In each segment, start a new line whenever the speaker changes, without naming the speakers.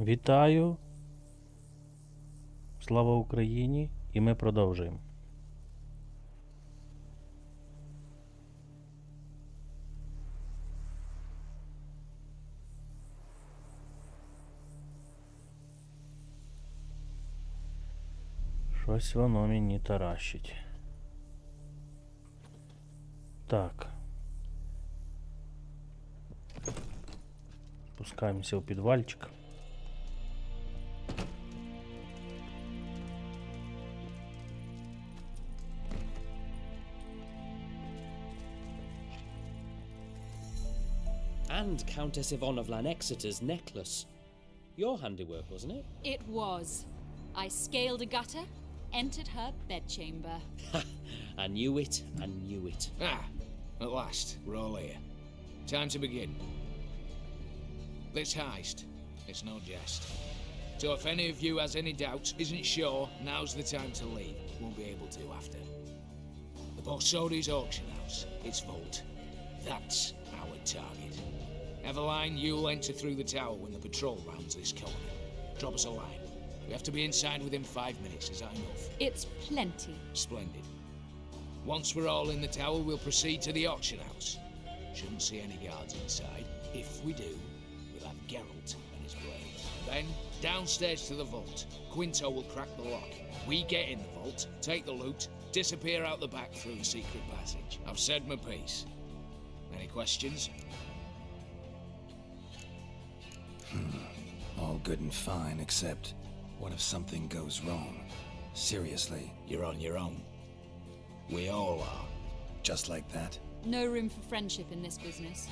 Вітаю! Слава Україні! І ми продовжуємо. Щось воно мені таращить. Так. Спускаємося у підвальчик.
And Countess Yvonne of Lanexeter's necklace. Your handiwork, wasn't it?
It was. I scaled a gutter, entered her bedchamber.
I knew it, I knew it.
Ah, at last, we're all here. Time to begin. This heist, it's no jest. So if any of you has any doubts, isn't sure, now's the time to leave. Won't be able to after. The Borsodi's auction house, its vault. That's our target. Eveline, you'll enter through the tower when the patrol rounds this corner. Drop us a line. We have to be inside within 5 minutes, is that enough?
It's plenty.
Splendid. Once we're all in the tower, we'll proceed to the auction house. Shouldn't see any guards inside. If we do, we'll have Geralt and his blade. Then, downstairs to the vault. Quinto will crack the lock. We get in the vault, take the loot, disappear out the back through the secret passage. I've said my piece. Any questions?
All good and fine, except what if something goes wrong? Seriously,
You're on your own. We all are.
just like that?
No room for friendship in this business.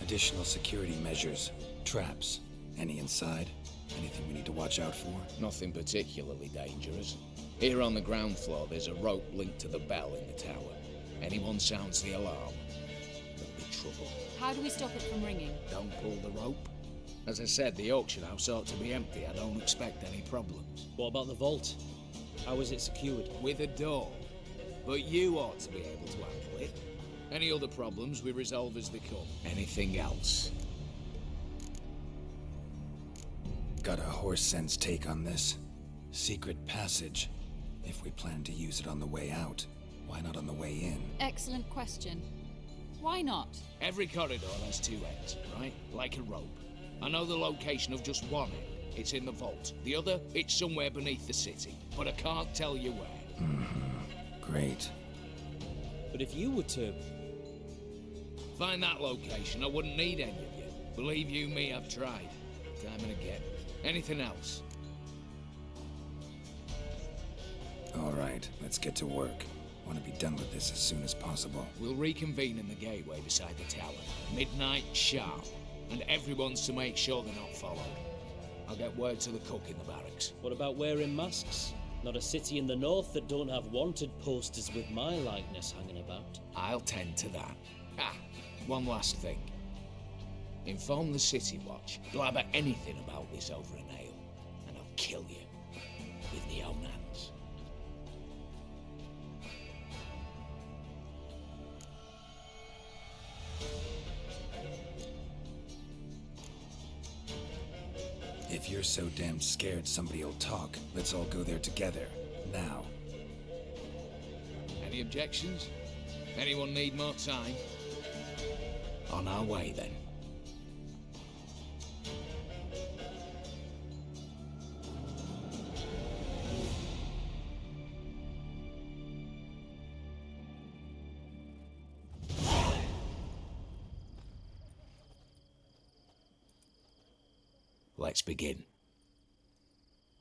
Additional security measures, traps. Any inside? Anything we need to watch out for?
Nothing particularly dangerous. Here on the ground floor, there's a rope linked to the bell in the tower. Anyone sounds the alarm, there'll be trouble.
How do we stop it from ringing?
Don't pull the rope. As I said, the auction house ought to be empty. I don't expect any problems.
What about the vault? How is it secured?
With a door. But you ought to be able to handle it. Any other problems we resolve as they come. Anything else?
Got a horse sense take on this. Secret passage. If we plan to use it on the way out, why not on the way in?
Excellent question. Why not?
Every corridor has 2 ends, right? Like a rope. I know the location of just one end. It's in the vault. The other, it's somewhere beneath the city. But I can't tell you where.
Great.
But if you were to...
Find that location, I wouldn't need any of you. Believe you me, I've tried. Time and again. Anything else?
All right, let's get to work. Want to be done with this as soon as possible.
We'll reconvene in the gateway beside the tower. Midnight sharp. And everyone's to make sure they're not followed. I'll get word to the cook in the barracks.
What about wearing masks? Not a city in the north that don't have wanted posters with my likeness hanging about.
I'll tend to that. One last thing. Inform the City Watch. Blabber anything about this over a nail, and I'll kill you with my own hands.
If you're so damn scared somebody'll talk, let's all go there together. Now.
Any objections? Anyone need more time? On our way, then. Let's begin.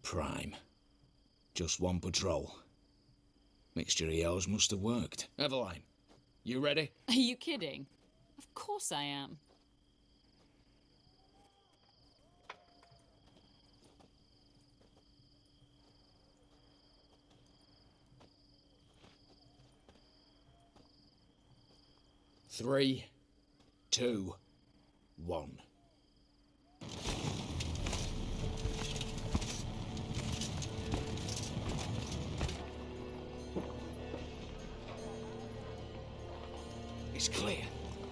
Prime. Just one patrol. Mixture of yours must have worked. Eveline, you ready?
Are you kidding? Of course I am.
Three, two, one. It's clear.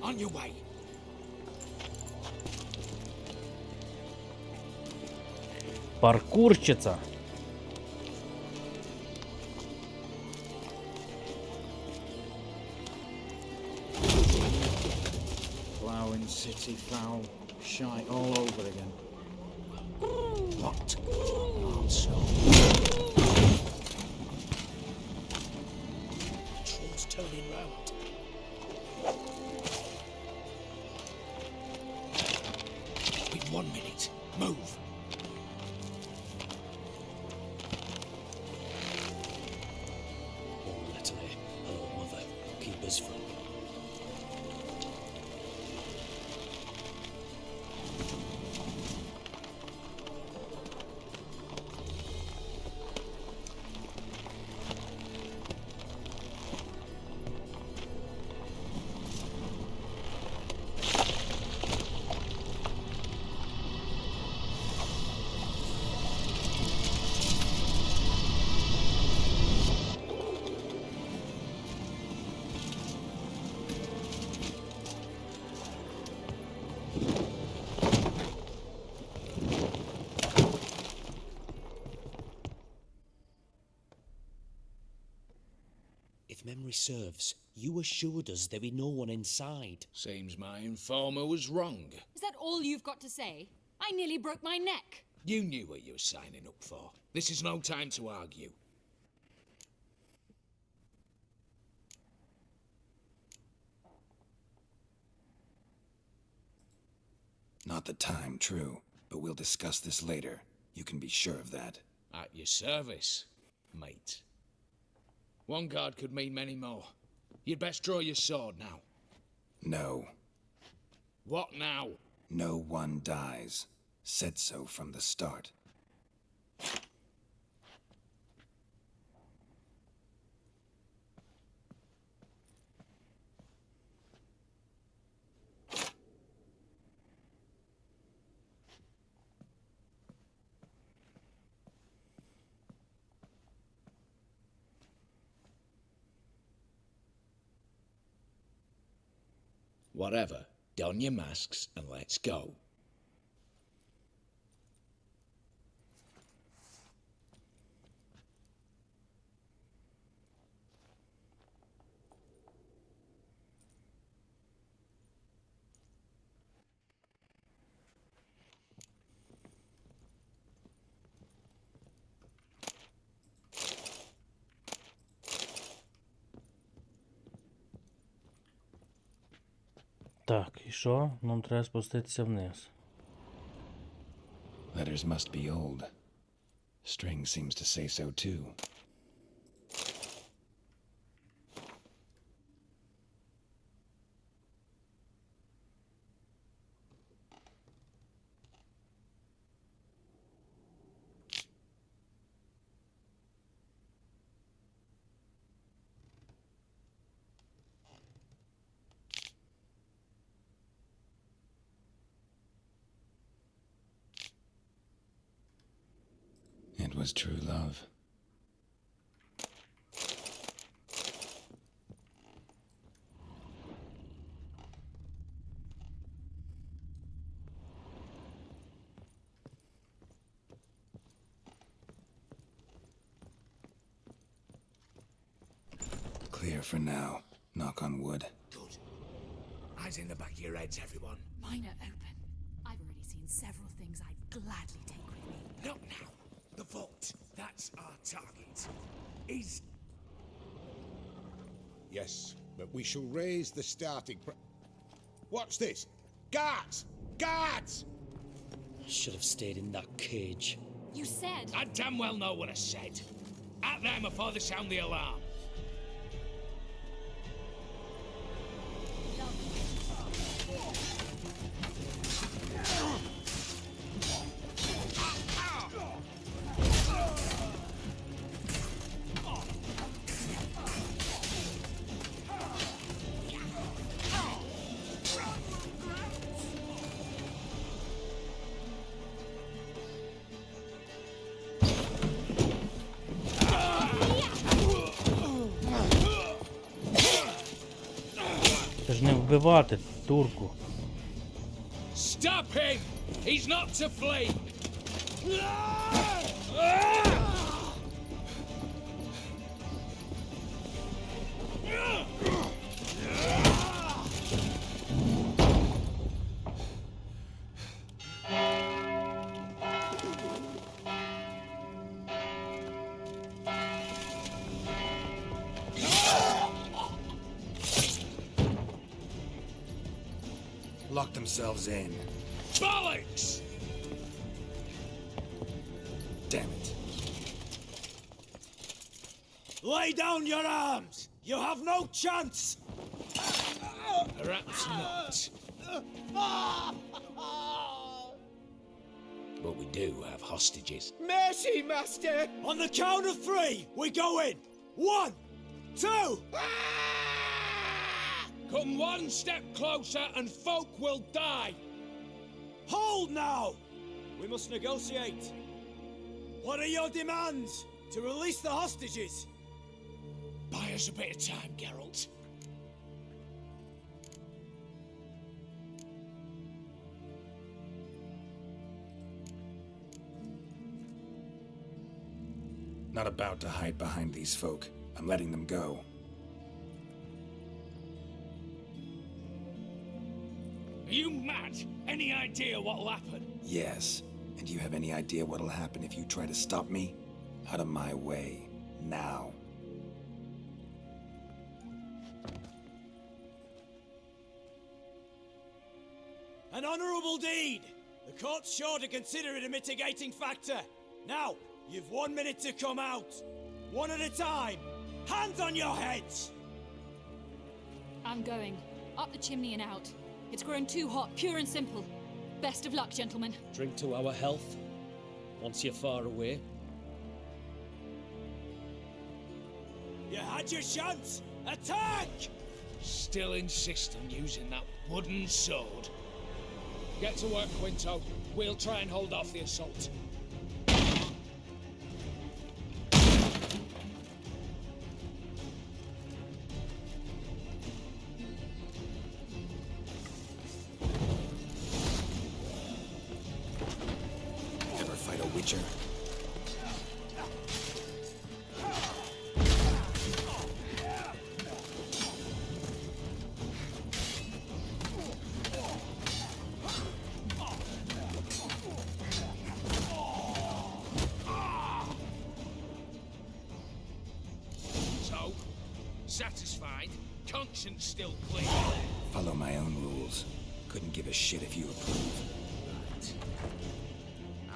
On your way.
Паркурщиця.
Plowing city foul, shite all over again.
What? Oh, so.
Troll's turning round.
We've 1 minute. Move.
One letter here. Hello, mother. Keep us from. If memory serves, you assured us there be no one inside.
Seems my informer was wrong.
Is that all you've got to say? I nearly broke my neck.
You knew what you were signing up for. This is no time to argue.
Not the time, true, but we'll discuss this later. You can be sure of that.
At your service, mate. One guard could mean many more. You'd best draw your sword now.
No.
What now?
No one dies. Said so from the start.
Whatever. Don your masks and let's go.
Так, і що? Нам треба спуститися вниз.
Letters must be old. String seems to say so too. It was true love. Clear for now. Knock on wood.
Good. Eyes in the back of your heads, everyone.
Mine are open. I've already seen several things I'd gladly take with me.
Not now. The vault. That's our target. Is...
Yes, but we shall raise the starting What's this? Guards! Guards!
I should have stayed in that cage.
You said...
I damn well know what I said. At them before they sound the alarm.
Це ж не вбивати турку.
Stop him! He's not to flee!
Lock themselves in.
Bollocks!
Damn it.
Lay down your arms! You have no chance!
Perhaps not. But we do have hostages.
Mercy, Master! On the count of 3, we go in! 1, 2...
Come one step closer and folk will die!
Hold now! We must negotiate. What are your demands? To release the hostages?
Buy us a bit of time, Geralt.
Not about to hide behind these folk. I'm letting them go.
Are you mad? Any idea what'll happen?
Yes. And do you have any idea what'll happen if you try to stop me? Out of my way. Now.
An honorable deed! The court's sure to consider it a mitigating factor. Now, you've 1 minute to come out. One at a time. Hands on your heads!
I'm going. Up the chimney and out. It's grown too hot, pure and simple. Best of luck, gentlemen.
Drink to our health. Once you're far away.
You had your chance! Attack!
Still insist on using that wooden sword. Get to work, Quinto. We'll try and hold off the assault.
Ever fight a witcher?
So, satisfied? Conscience still clear?
Follow my own rules. Couldn't give a shit if you approve.
Right.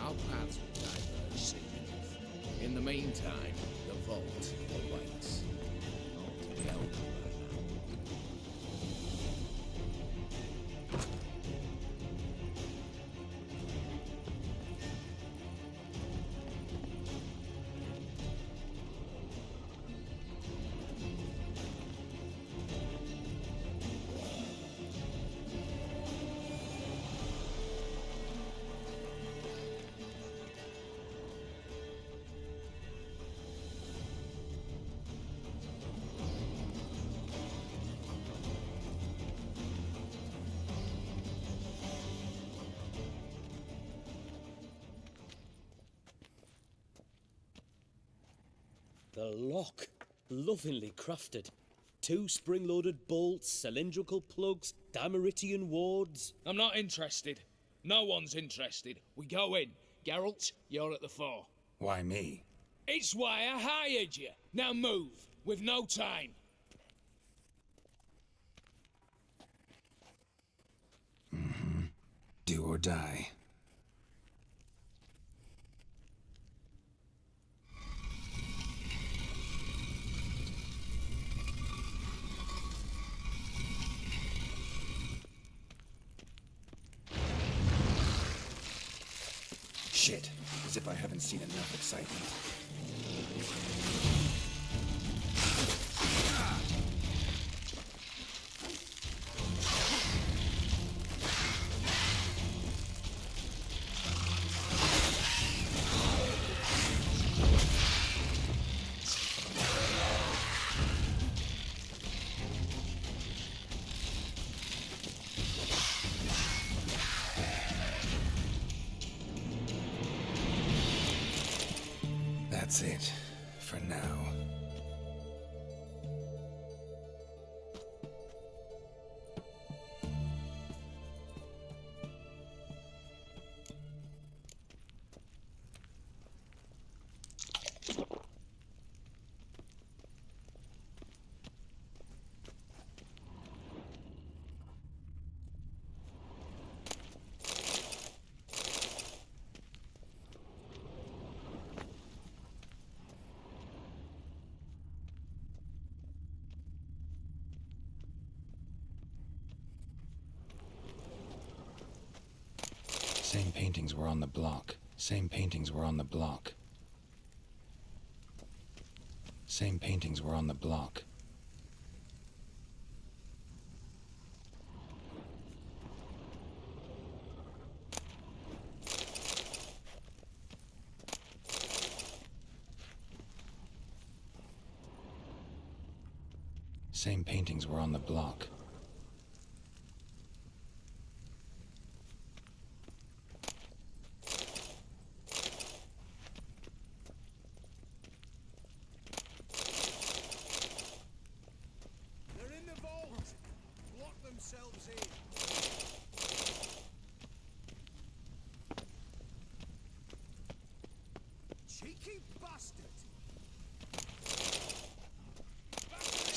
Our paths will diverge soon enough. In the meantime, the vault awaits. Not to be opened by now.
The lock. Lovingly crafted. 2 spring-loaded bolts, cylindrical plugs, Dimeritian wards.
I'm not interested. No one's interested. We go in. Geralt, you're at the fore.
Why me?
It's why I hired you. Now move. We've no time.
Do or die. Shit. As if I haven't seen enough excitement. That's it. For now. Same paintings were on the block. Same paintings were on the block. Same paintings were on the block. Same paintings were on the block.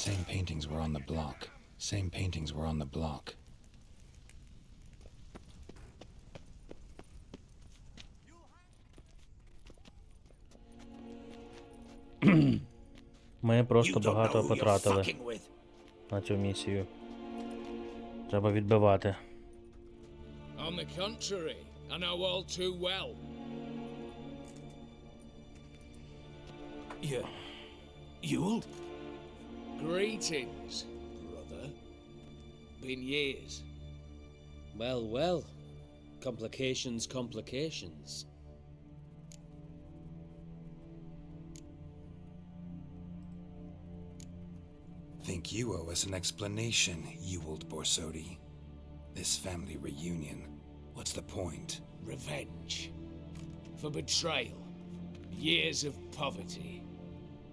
Same paintings were on the block. Same paintings were on the block.
Ми просто багато потратили на цю місію. Треба відбивати.
On the contrary, I know all too well.
You'll?
Greetings, brother. Been years.
Well, well. Complications, complications.
Think you owe us an explanation, Ewald Borsodi. This family reunion. What's the point?
Revenge. For betrayal. Years of poverty.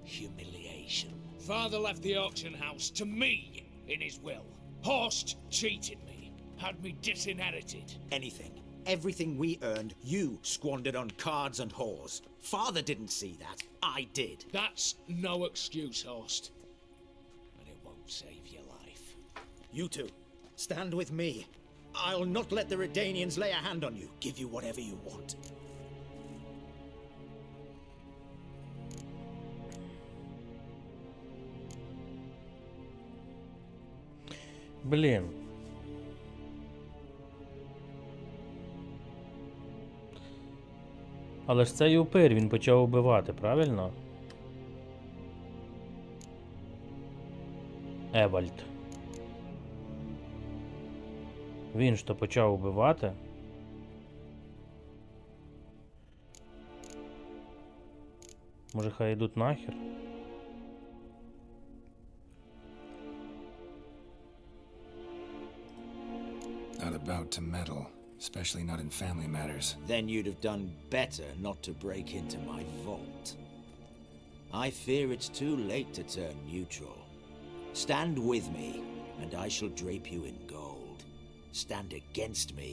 Humiliation. Father left the auction house to me in his will. Horst cheated me. Had me disinherited.
Anything. Everything we earned, you squandered on cards and whores. Father didn't see that. I did.
That's no excuse, Horst. And it won't save your life.
You two, stand with me. I'll not let the Redanians lay a hand on you. Give you whatever you want.
Блін. Але ж цей упир, він почав убивати, правильно? Евальд. Він ж то почав убивати. Може, хай йдуть нахер?
Not about to meddle, especially not in family matters.
Then you'd have done better not to break into my vault. I fear it's too late to turn neutral. Stand with me, and I shall drape you in gold. Stand against me,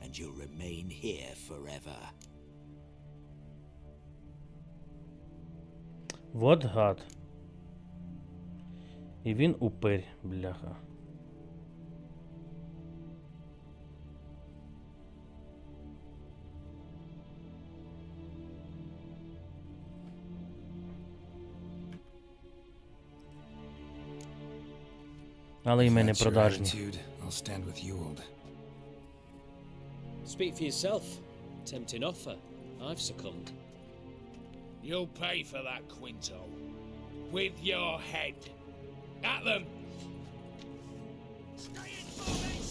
and you'll remain here forever.
Вот гад. І він упир, бляха. Але й ми не
That's your
продажні.
attitude. I'll stand with Ewald.
Speak for yourself. Tempting offer. I've succumbed.
You'll pay for that, Quinto. With your head. At them! Stay in formation!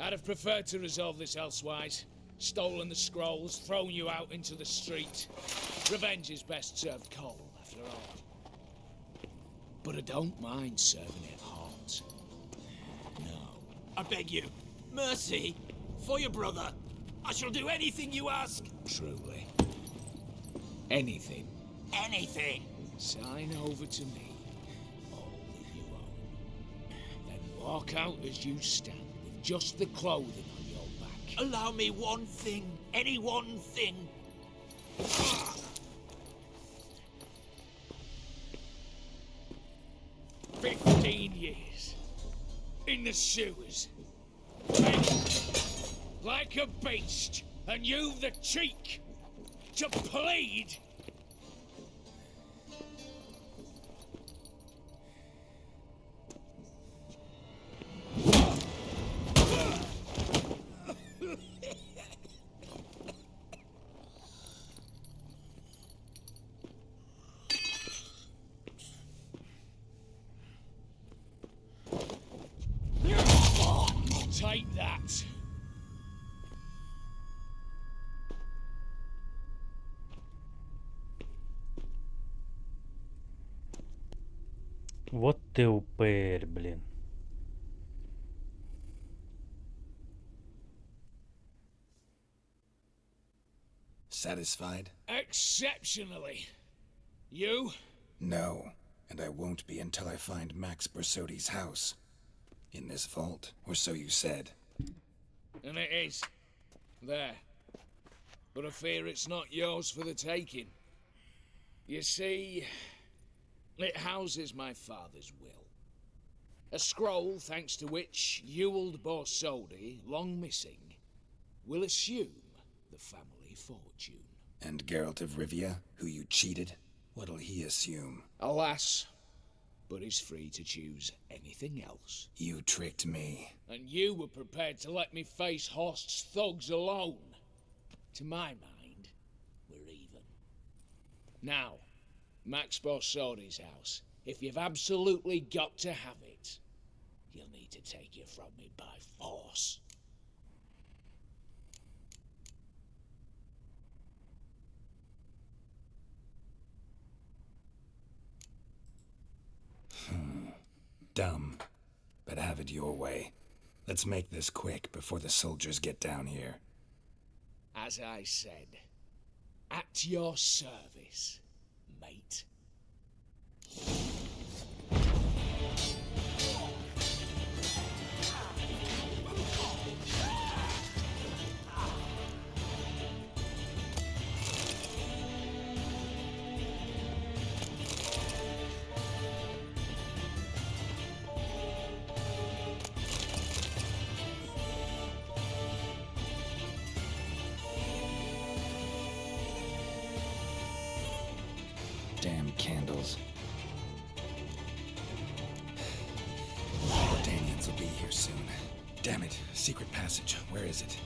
I'd have preferred to resolve this elsewise. Stolen the scrolls, thrown you out into the street. Revenge is best served cold, after all. But I don't mind serving it hot. No.
I beg you, mercy, for your brother. I shall do anything you ask.
Truly. Anything.
Anything.
Sign over to me all that you own. Then walk out as you stand, with just the clothing on your back.
Allow me one thing, any one thing.
15 years. In the sewers. Like a beast. And you've the cheek to plead. Take that.
Вот ти упирь, блін.
Satisfied?
Exceptionally. You?
No, and I won't be until I find Max Bersodi's house. In this vault, or so you said.
And it is. There. But I fear it's not yours for the taking. You see, it houses my father's will. A scroll thanks to which Ewald Borsodi, long missing, will assume the family fortune.
And Geralt of Rivia, who you cheated, what'll he assume?
Alas, but he's free to choose anything else.
You tricked me.
And you were prepared to let me face Horst's thugs alone. To my mind, we're even. Now, Max Borsodi's house. If you've absolutely got to have it, you'll need to take it from me by force.
Dumb, but have it your way. Let's make this quick before the soldiers get down here.
As I said, at your service, mate.
Damn candles. Danians will be here soon. Damn it, secret passage. Where is it?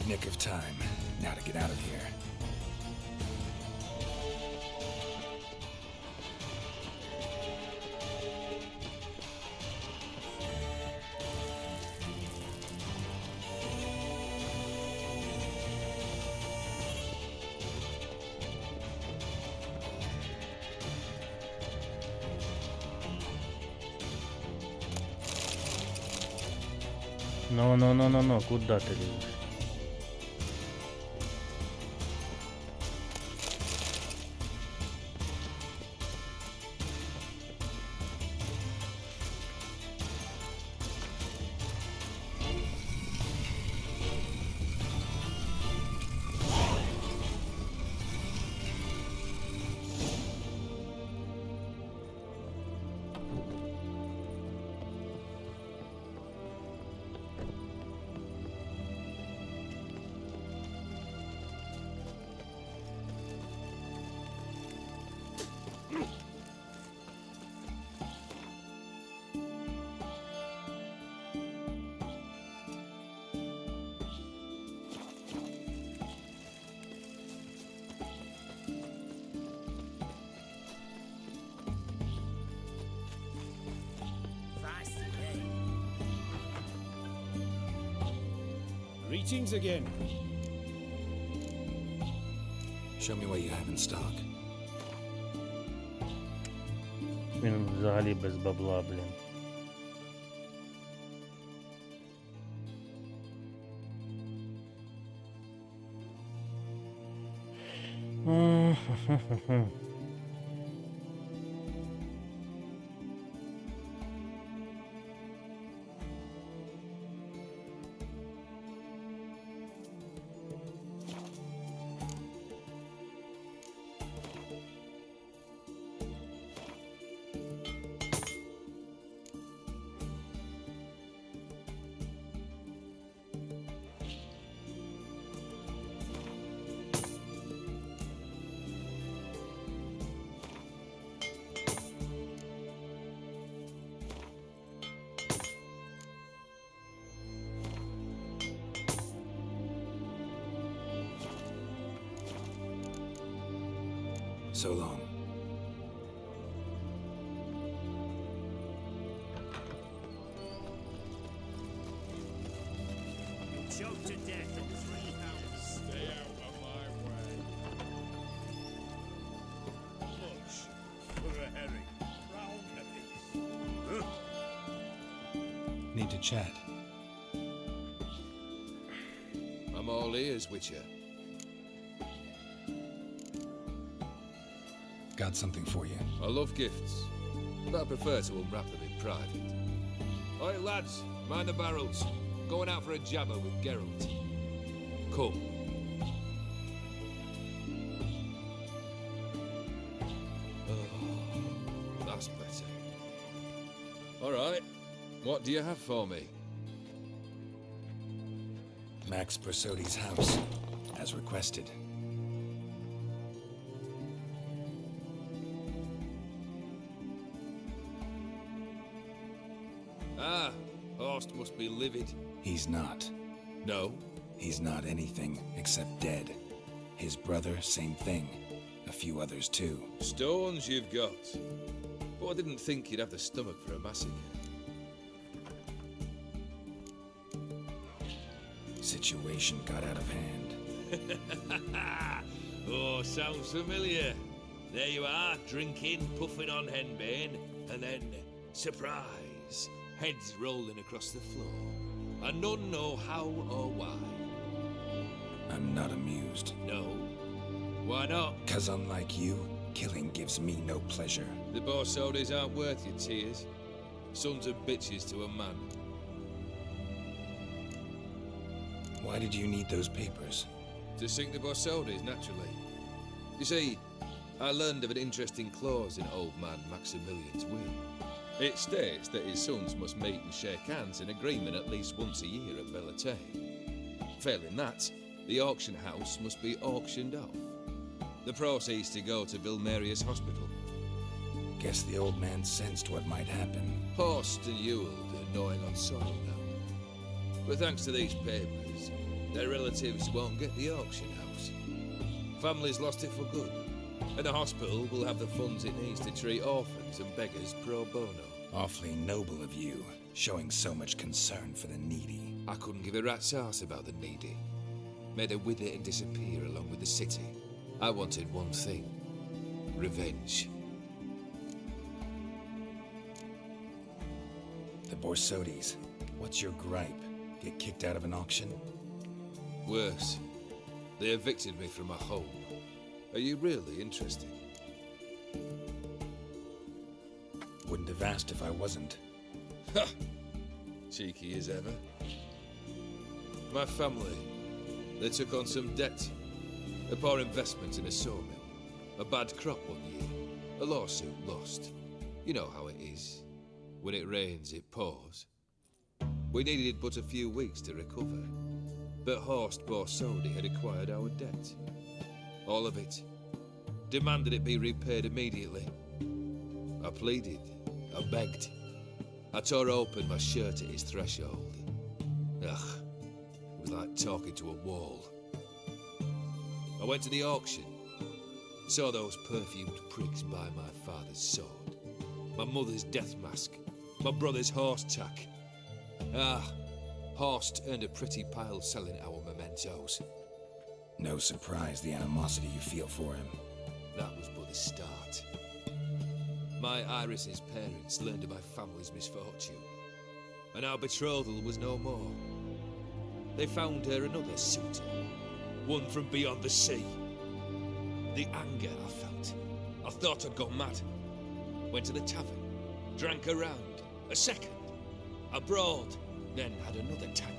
Nick of time. Now to get out of here.
Ну, куда ты лезешь?
Greetings again.
Show me what you have in stock.
Він взагалі без бабла, блін.
So long.
Choked to death in 3 hours. Stay out of my way. Much for a herring. Round a piece.
Need to chat.
I'm all ears, Witcher.
Got something for you.
I love gifts, but I prefer to unwrap them in private. Oi, lads, mind the barrels. Going out for a jabber with Geralt. Come. Oh, that's better. All right, what do you have for me?
Max Bersodi's house, as requested.
Ah, Horst must be livid.
He's not.
No?
He's not anything except dead. His brother, same thing. A few others too.
Stones you've got. But I didn't think you'd have the stomach for a massacre.
Situation got out of hand.
Oh, sounds familiar. There you are, drinking, puffing on henbane, and then, surprise, heads rolling across the floor. And none know how or why.
I'm not amused.
No? Why not?
'Cause unlike you, killing gives me no pleasure.
The Borsodis aren't worth your tears. Sons of bitches to a man.
Why did you need those papers?
To sink the Borsodis, naturally. You see, I learned of an interesting clause in old man Maximilian's will. It states that his sons must meet and shake hands in agreement at least once a year at Bellatane. Failing that, the auction house must be auctioned off. The proceeds to go to Vilmerius Hospital.
Guess the old man sensed what might happen.
Horst and Ewald are gnawing on sorrow now. But thanks to these papers, their relatives won't get the auction house. Families lost it for good, and the hospital will have the funds it needs to treat orphans and beggars pro bono.
Awfully noble of you, showing so much concern for the needy.
I couldn't give a rat's ass about the needy. Made her wither and disappear along with the city. I wanted one thing. Revenge.
The Borsodis. What's your gripe? Get kicked out of an auction?
Worse. They evicted me from my home. Are you really interested?
Wouldn't have asked if I wasn't.
Ha! Cheeky as ever. My family, they took on some debt. A poor investment in a sawmill. A bad crop one year. A lawsuit lost. You know how it is. When it rains, it pours. We needed but a few weeks to recover. But Horst Borsodi had acquired our debt. All of it. Demanded it be repaid immediately. I pleaded. I begged. I tore open my shirt at his threshold. Ugh. It was like talking to a wall. I went to the auction. Saw those perfumed pricks buy my father's sword. My mother's death mask. My brother's horse tack. Ah, Horst earned a pretty pile selling our mementos.
No surprise the animosity you feel for him.
That was but the start. My Iris's parents learned of my family's misfortune, and our betrothal was no more. They found her another suitor, one from beyond the sea. The anger I felt, I thought I'd gone mad. Went to the tavern, drank a round, a second, abroad, then had another tankard.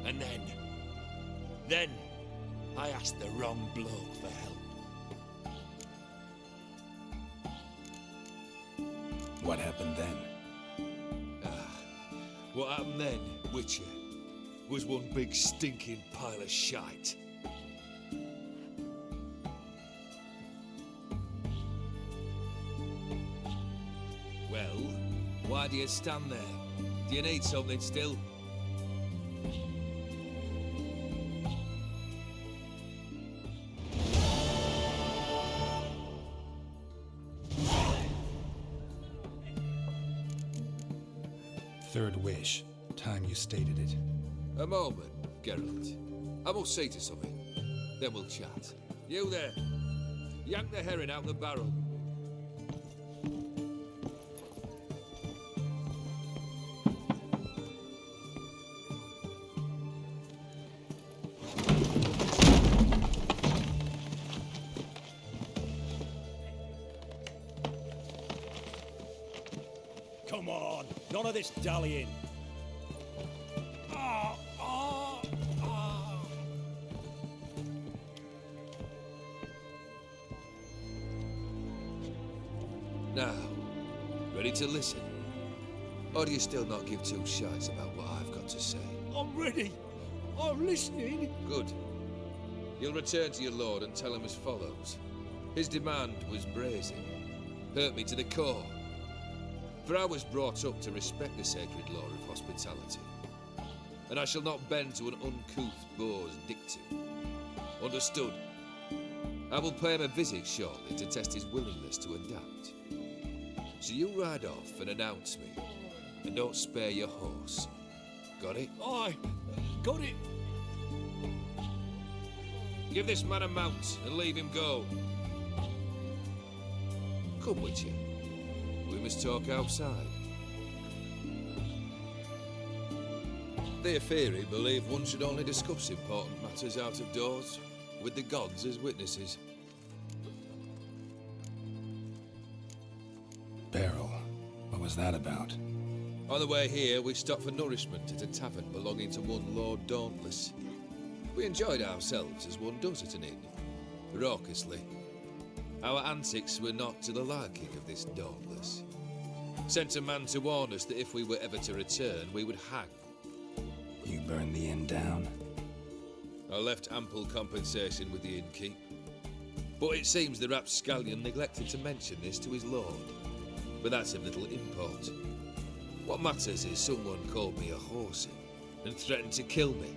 And then I asked the wrong bloke for help.
What happened then?
What happened then, Witcher, was one big stinking pile of shite. Well, why do you stand there? Do you need something still?
Third wish. Time you stated it.
A moment, Geralt. I must say to something. Then we'll chat. You there. Yank the herring out the barrel.
Come on, none of this dallying.
Now, ready to listen? Or do you still not give two shites about what I've got to say?
I'm ready. I'm listening.
Good. You'll return to your lord and tell him as follows. His demand was brazen. Hurt me to the core. For I was brought up to respect the sacred law of hospitality. And I shall not bend to an uncouth boor's dictum. Understood? I will pay him a visit shortly to test his willingness to adapt. So you ride off and announce me, and don't spare your horse. Got it?
Aye, got it.
Give this man a mount and leave him go. Come with you. We must talk outside. The Aetheri believe one should only discuss important matters out of doors, with the gods as witnesses.
Barrel. What was that about?
On the way here, we stopped for nourishment at a tavern belonging to one Lord Dauntless. We enjoyed ourselves as one does at an inn, raucously. Our antics were not to the liking of this Dauntless. Sent a man to warn us that if we were ever to return, we would hang.
You burned the inn down?
I left ample compensation with the innkeep. But it seems the rapscallion neglected to mention this to his lord. But that's of little import. What matters is someone called me a horsey and threatened to kill me.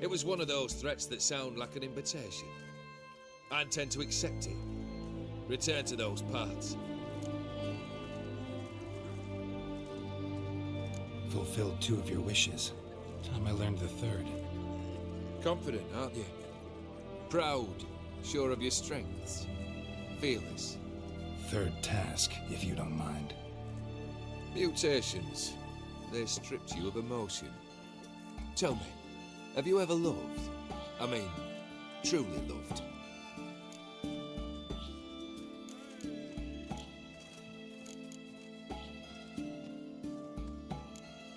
It was one of those threats that sound like an invitation. I intend to accept it. Return to those parts.
Fulfilled 2 of your wishes. Time I learned the 3rd.
Confident, aren't you? Proud, sure of your strengths. Fearless.
3rd task, if you don't mind.
Mutations. They stripped you of emotion. Tell me, have you ever loved? I mean, truly loved?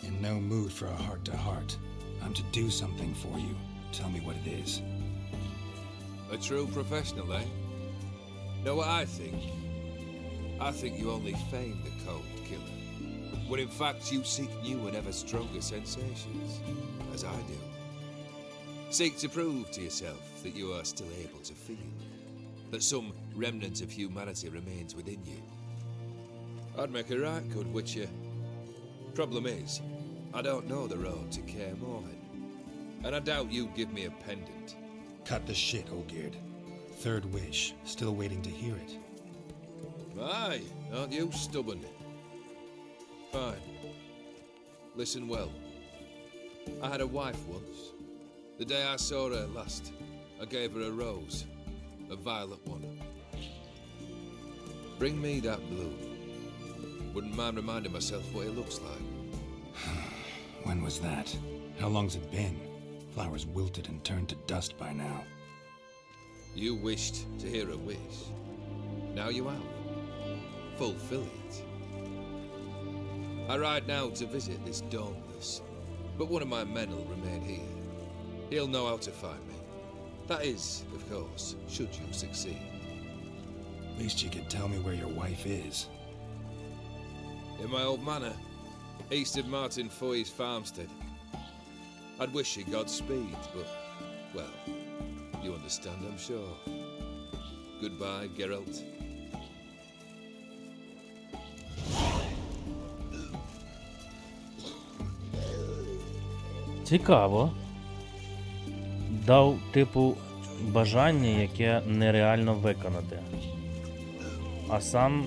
In no mood for a heart-to-heart. I'm to do something for you. Tell me what it is.
A true professional, eh? Know what I think? I think you only feign the cold killer, when in fact you seek new and ever stronger sensations, as I do. Seek to prove to yourself that you are still able to feel, that some remnant of humanity remains within you. I'd make a right good witcher. Problem is, I don't know the road to Kaer Morhen, and I doubt you'd give me a pendant.
Cut the shit, Olgierd. 3rd wish. Still waiting to hear it.
Aye, aren't you stubborn? Fine. Listen well.
I had a wife once. The day I saw her last, I gave her a rose, a violet one. Bring me that blue. Wouldn't mind reminding myself what it looks like.
When was that? How long's it been? Flowers wilted and turned to dust by now.
You wished to hear a wish. Now you have. Fulfill it. I ride now to visit this dauntless, but one of my men will remain here. He'll know how to find me. That is, of course, should you succeed.
At least you could tell me where your wife is.
In my old manor, east of Martin Foy's farmstead. I'd wish you Godspeed, but, well, you understand, I'm sure. Goodbye, Geralt.
Цікаво. Дав, типу, бажання, яке нереально виконати. А сам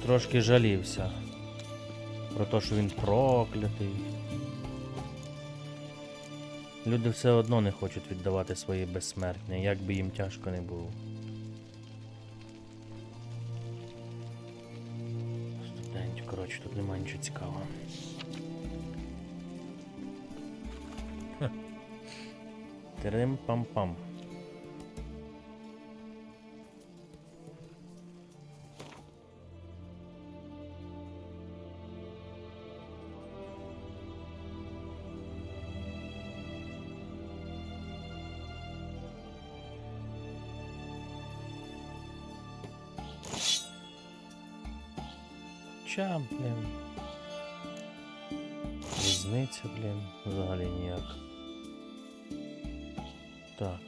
трошки жалівся. Про те, що він проклятий. Люди все одно не хочуть віддавати свої безсмертні, як би їм тяжко не було. Студентів, коротше, тут немає нічого цікавого. Трим-пам-пам. Ча, блін. Різниця, блін, взагалі ніяк. Так.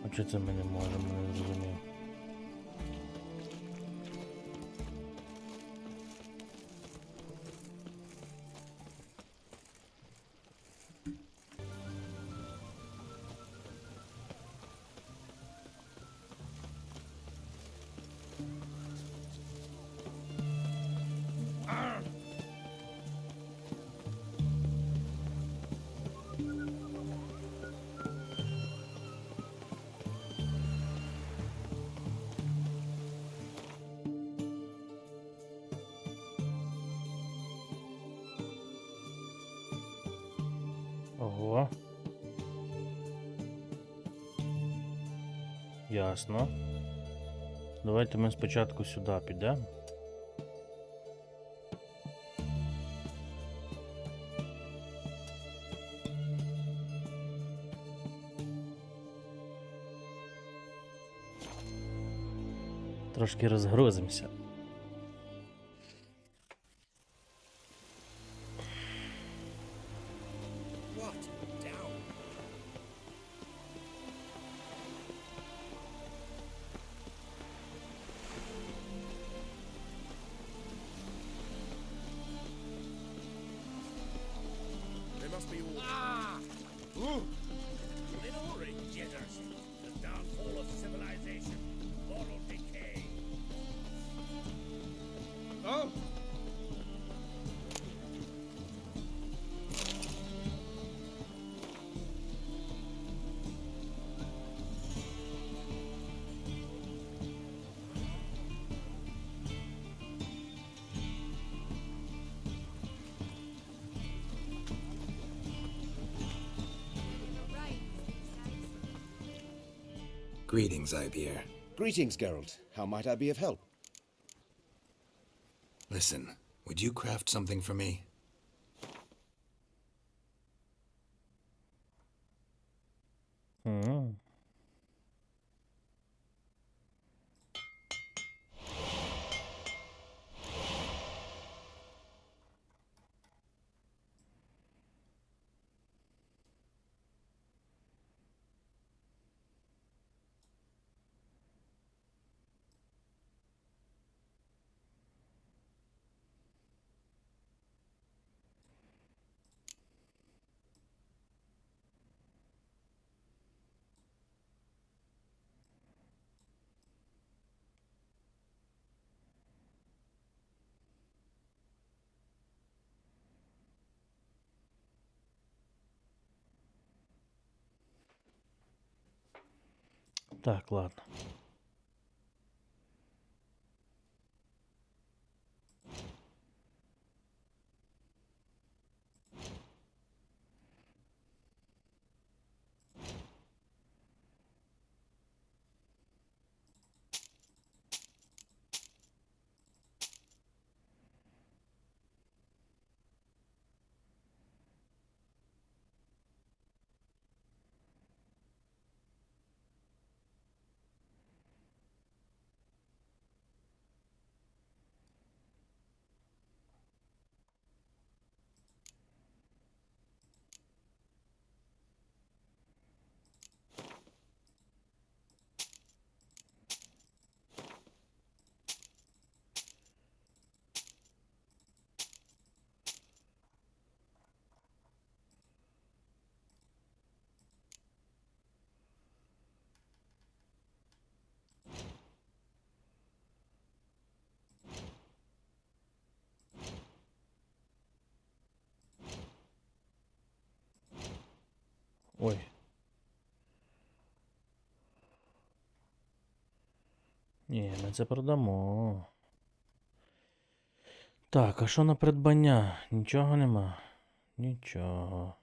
А чого це ми не можемо, не зрозумів. Ого. Ясно. Давайте ми спочатку сюди підемо. Трошки розгрузимося.
Greetings, Ibeer.
Greetings, Geralt. How might I be of help?
Listen, would you craft something for me?
Так, ладно. Ой. Ні, ми це продамо. Так, а що на придбання? Нічого нема? Нічого.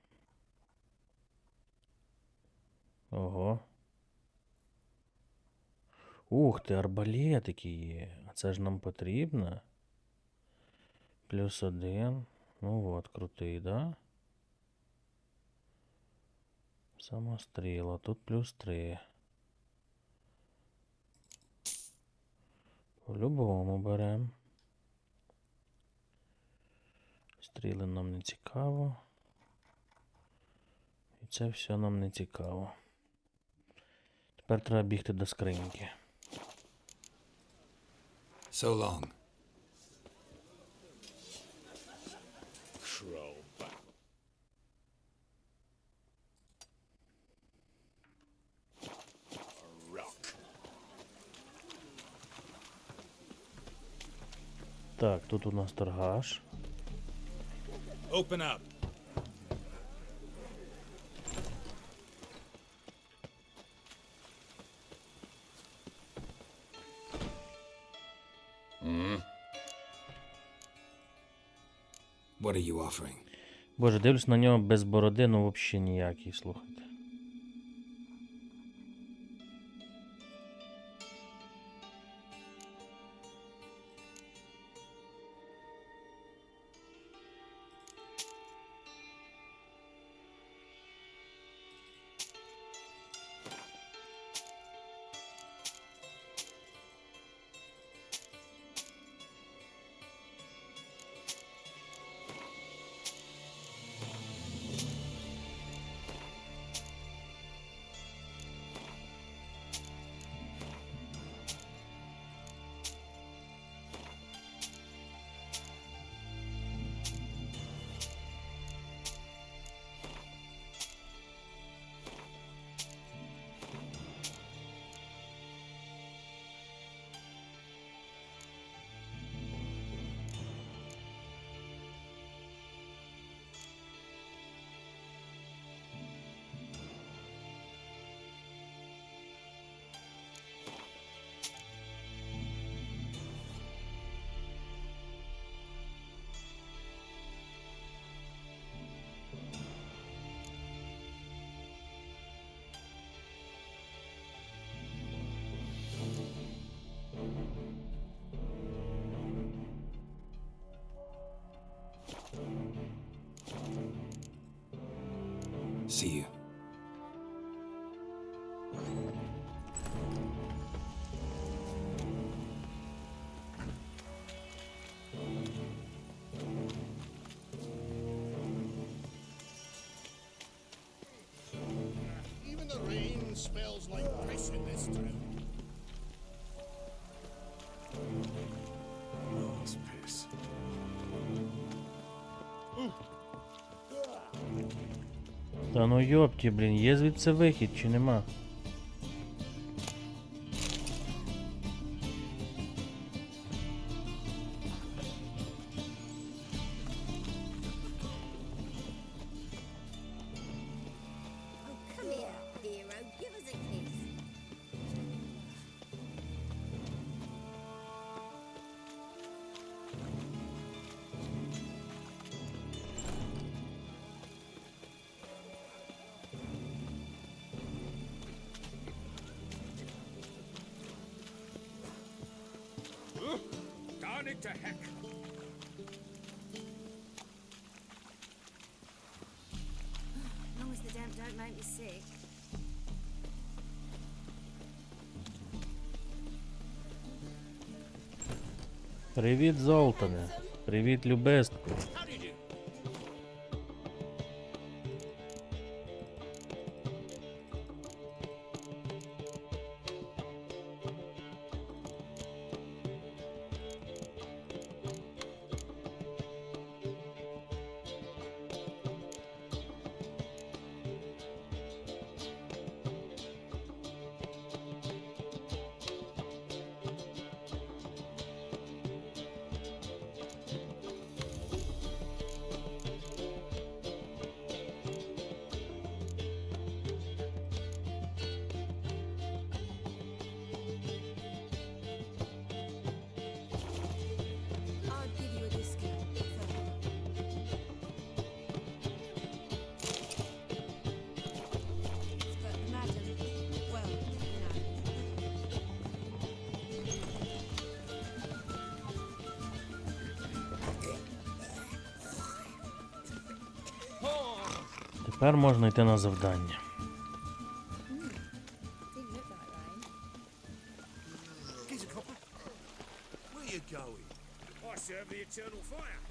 Ого. Ух ти, арбалетики є. А це ж нам потрібно. +1. Ну от, крутий, да? Самостріл, тут +3. По-любому берем. Стріли нам не цікаво. І це все нам не цікаво. Тепер треба бігти до скриньки.
So long.
Так, тут у нас торгаш.
Open up.
What are you offering?
Боже, дивлюсь на нього без бороди, ну взагалі ніякий, слухайте.
See you.
Even the rain smells like piss in this town.
Oh, it's piss.
Та ну йопті, блін, є звідси вихід чи нема?
Come here, hero. Give us a kiss.
it to heck.
As long as the damp don't make me sick.
Привіт, Золтане. Привіт, любистку.
I'll give you a discount. But madam, well,
Тепер можна йти на завдання.
didn't look like rain.
Here's a copper. Where you going? I serve the eternal fire.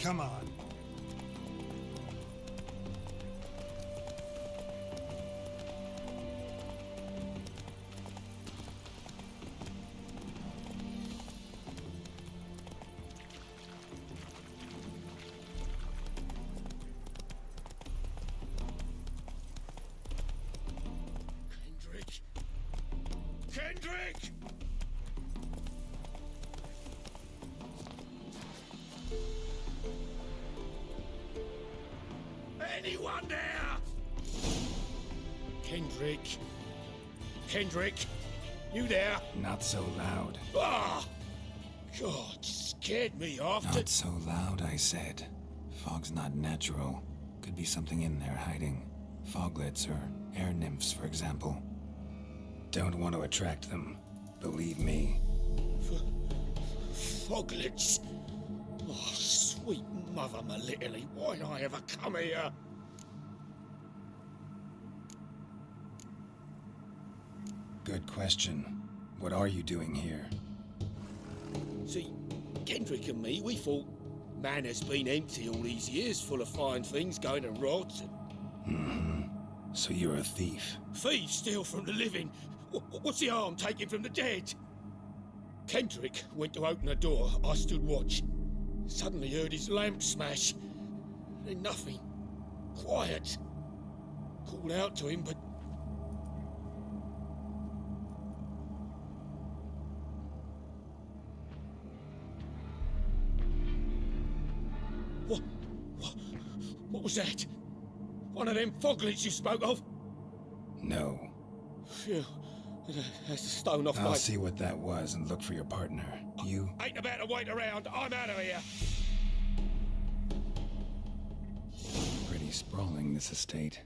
Come on. Kendrick! Kendrick! Anyone there? Kendrick? Kendrick? You there?
Not so loud.
Ah! God, scared me off.
Not so loud, I said. Fog's not natural. Could be something in there hiding. Foglets or air nymphs, for example. Don't want to attract them. Believe me.
Foglets? Oh, sweet mother Melitterly, why'd I ever come here?
Good question. What are you doing here?
See, Kendrick and me, we thought man has been empty all these years, full of fine things going to rot.
So you're a thief.
Thieves steal from the living. What's the harm taking from the dead? Kendrick went to open the door. I stood watch. Suddenly heard his lamp smash. Then nothing. Quiet. Called out to him, but... was that? One of them foglets you spoke of?
No.
Phew. That's a stone off
I'll
my...
see what that was and look for your partner. You...
Ain't about to wait around. I'm out of here.
Pretty sprawling, this estate.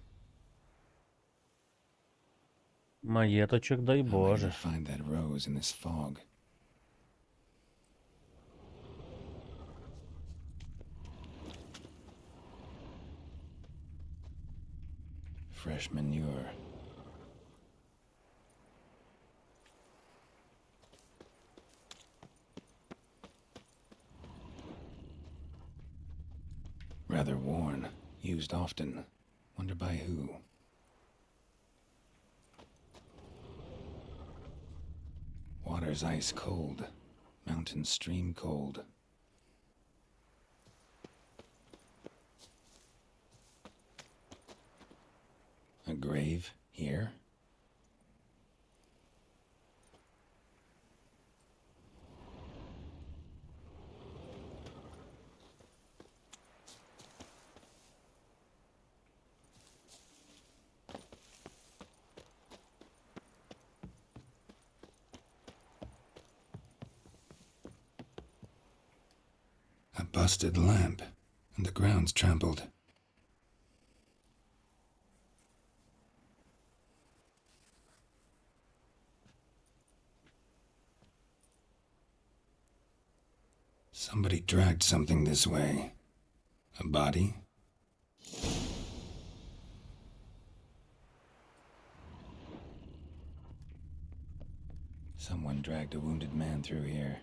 Маєточок, дай
How am I
Боже.
gonna find that rose in this fog? Fresh manure. Rather worn, used often. Wonder by who. Water's ice cold. Mountain stream cold. A grave here? A busted lamp, and the ground's trampled. Somebody dragged something this way. A body? Someone dragged a wounded man through here.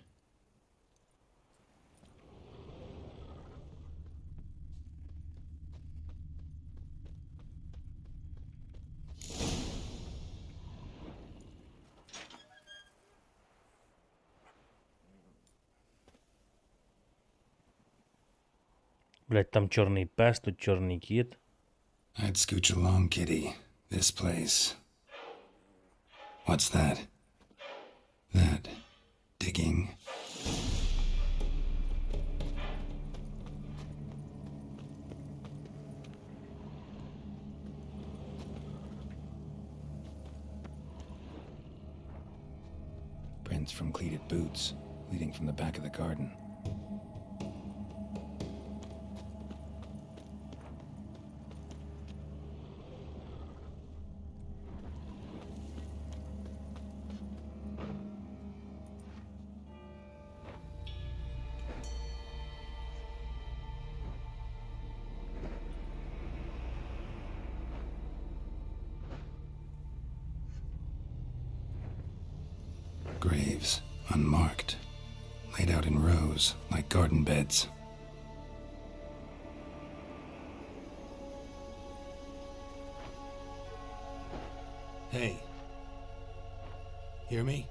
Блять, там чорний пес, тут чорний кіт.
I'd scooch along, kitty. This place. What's that? That. Digging. Prints from cleated boots, leading from the back of the garden. Graves, unmarked, laid out in rows like garden beds. Hey. Hear me?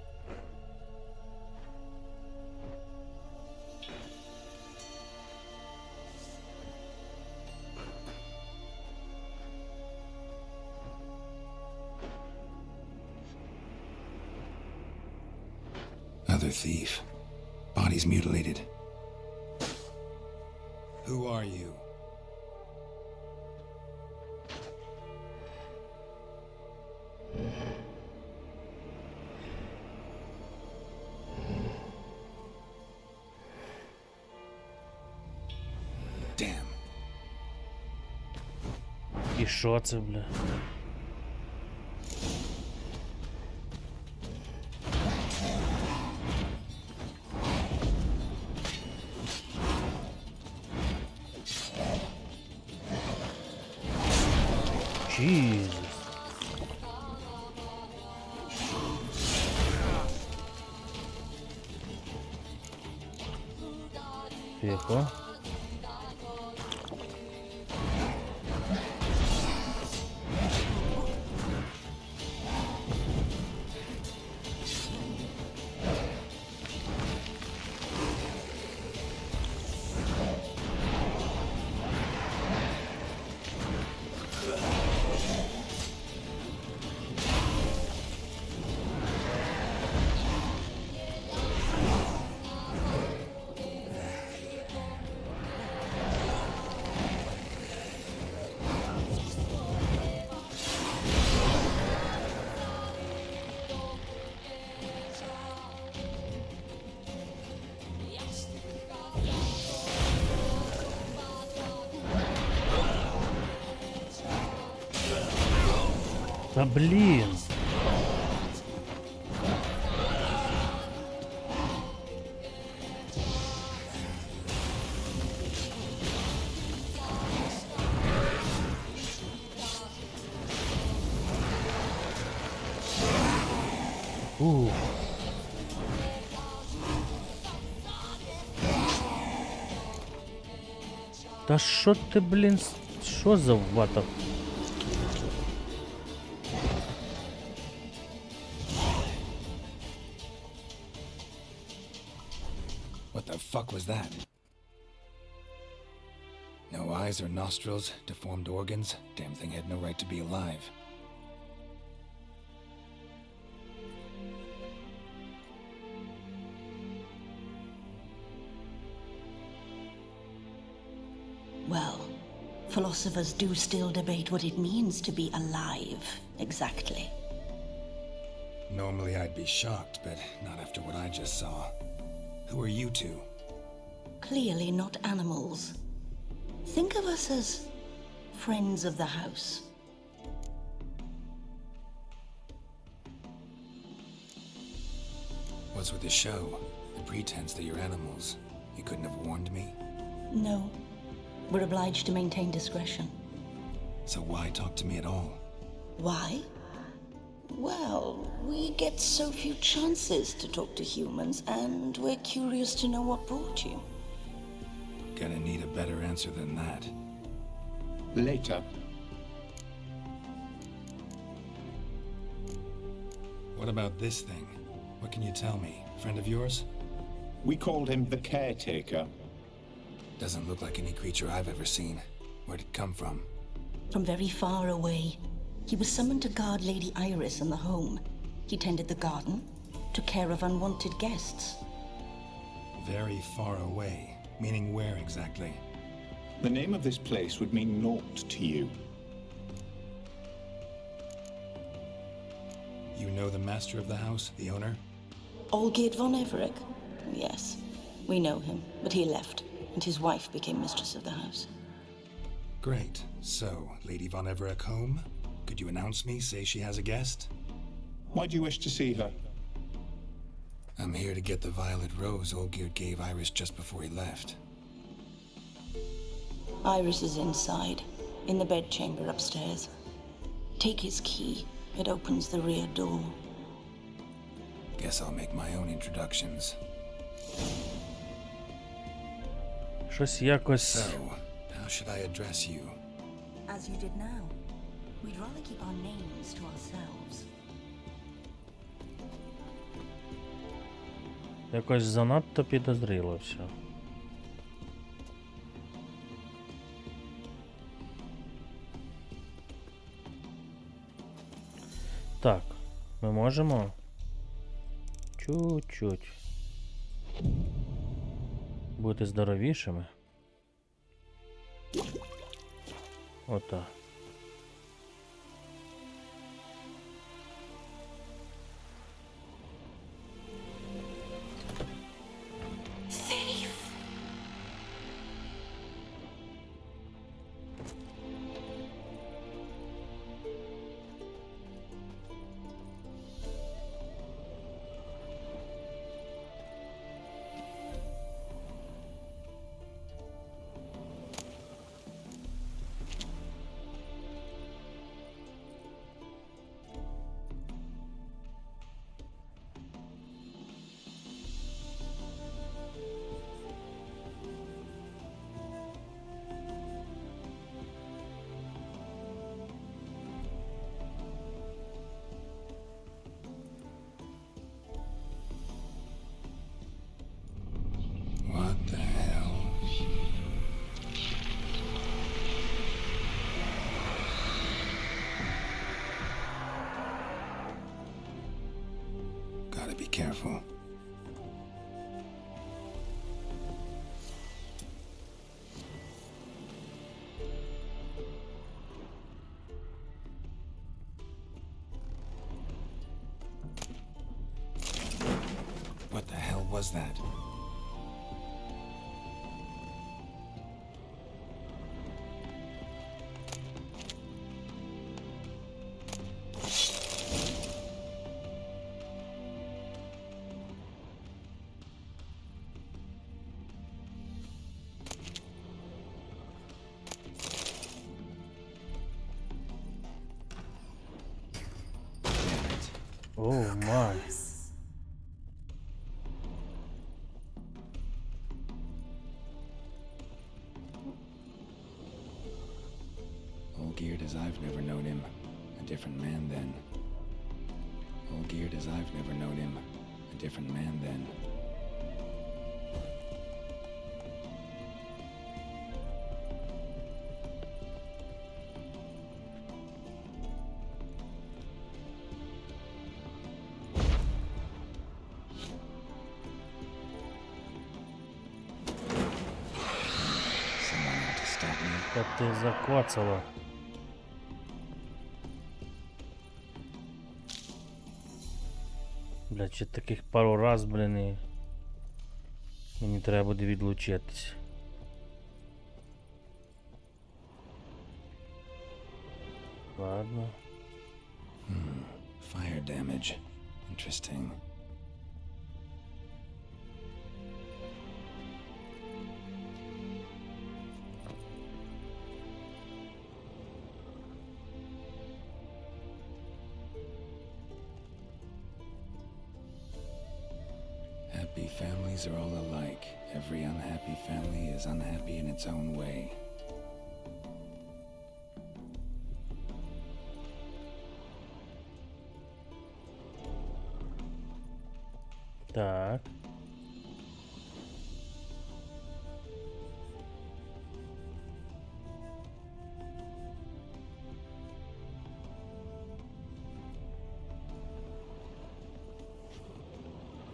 Another thief. Bodies mutilated. Who are you? Damn.
І що це, бля? Jesus. Тихо. Та блін. Та що ти, блін, що за вата?
What the fuck was that? No eyes or nostrils, deformed organs. Damn thing had no right to be alive.
Well, philosophers do still debate what it means to be alive, exactly.
Normally I'd be shocked, but not after what I just saw. Who are you two?
Clearly not animals. Think of us as friends of the house.
What's with the show? The pretense that you're animals. You couldn't have warned me?
No. We're obliged to maintain discretion.
So why talk to me at all?
Why? Well, we get so few chances to talk to humans, and we're curious to know what brought you.
Gonna need a better answer than that.
Later.
What about this thing? What can you tell me? Friend of yours?
We called him the Caretaker.
Doesn't look like any creature I've ever seen. Where'd it come from?
From very far away. He was summoned to guard Lady Iris and the home. He tended the garden, took care of unwanted guests.
Very far away. Meaning where exactly?
The name of this place would mean naught to you.
You know the master of the house, the owner?
Olgierd von Everec? Yes, we know him, but he left, and his wife became mistress of the house.
Great. So, Lady von Everec home? Could you announce me, say she has a guest?
Why do you wish to see her?
I'm here to get the violet rose Olgierd gave Iris just before he left.
Iris is inside, in the bedchamber upstairs. Take his key. It opens the rear door.
Guess I'll make my own introductions.
Щось якось...
So, how should I address you?
As you did now. We'd rather keep our names to ourselves.
Якось занадто підозріло все. Так, ми можемо чуть-чуть бути здоровішими. Отак.
What the hell? Gotta be careful. What the hell was that?
Oh my.
All geared as I've never known him. A different man then. All geared as I've never known him. A different man then.
Та ти закоцала. Блядь, ще таких пару раз, блін, і мені треба буде відлучитись. Ладно.
Fire damage. Interesting. Happy families are all alike. Every unhappy family is unhappy in its own way.
Так.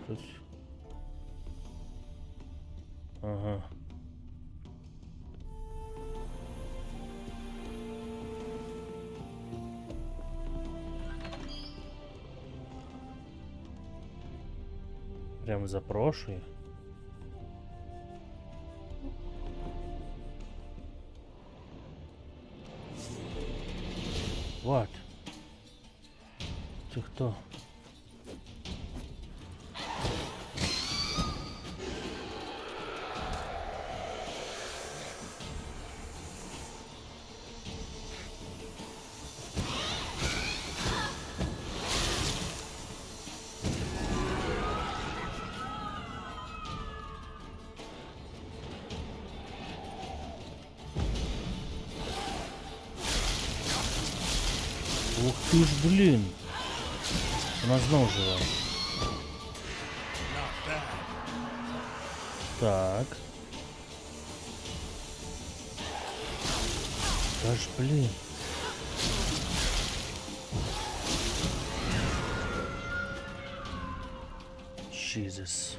Щось. Ага. Прям запрошую. What? Це хто? Ух ти ж, блін. Вона знов жива. Так. Та ж, блін. Jesus.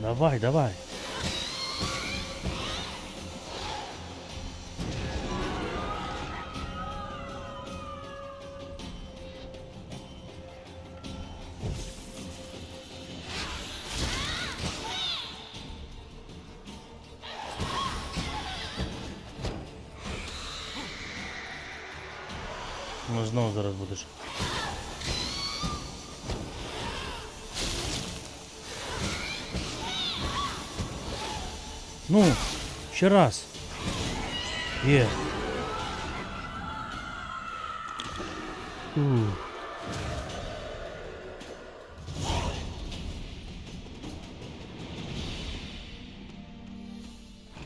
Давай, давай. Ну, знову зараз будеш. Ну, ще раз. Є.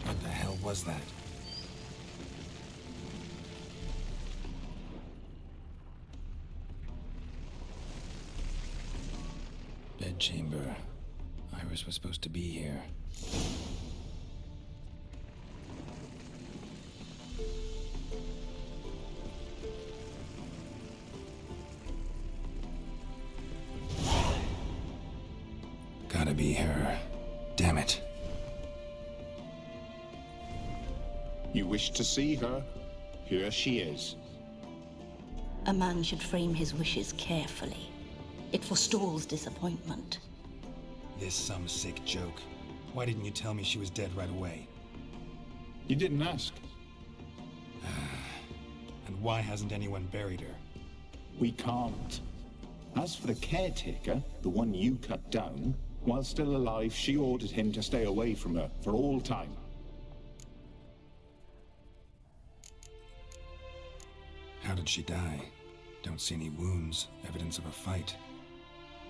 What the hell was that? Bedchamber. Iris was supposed to be here. Gotta be her. Damn it.
You wish to see her? Here she is.
A man should frame his wishes carefully. It forestalls disappointment.
This some sick joke. Why didn't you tell me she was dead right away?
You didn't ask.
And why hasn't anyone buried her?
We can't. As for the caretaker, the one you cut down, while still alive, she ordered him to stay away from her for all time.
How did she die? Don't see any wounds, evidence of a fight.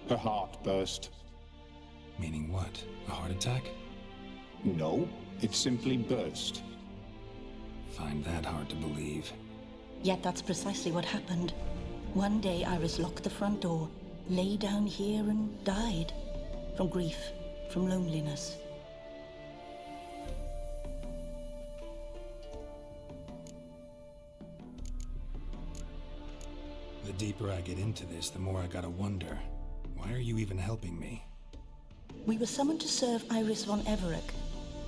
Her heart burst.
Meaning what? A heart attack?
No, it simply burst.
Find that hard to believe.
Yet that's precisely what happened. One day Iris locked the front door, lay down here and died. From grief, from loneliness.
The deeper I get into this, the more I gotta wonder. Why are you even helping me?
We were summoned to serve Iris von Everec.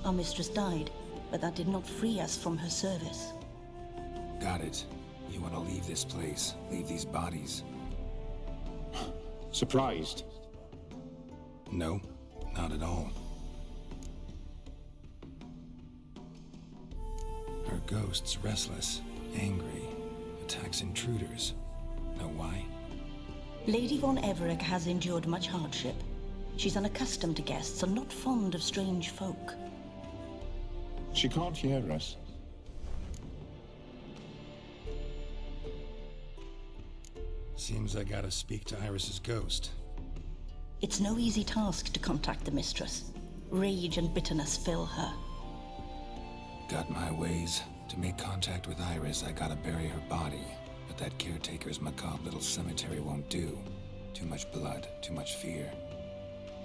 Our mistress died, but that did not free us from her service.
Got it. You want to leave this place, leave these bodies.
Surprised?
No, not at all. Her ghost's restless, angry, attacks intruders. Know why?
Lady von Everec has endured much hardship. She's unaccustomed to guests and not fond of strange folk.
She can't hear us.
Seems I gotta speak to Iris's ghost.
It's no easy task to contact the mistress. Rage and bitterness fill her.
Got my ways. To make contact with Iris, I gotta bury her body. But that caretaker's macabre little cemetery won't do. Too much blood, too much fear.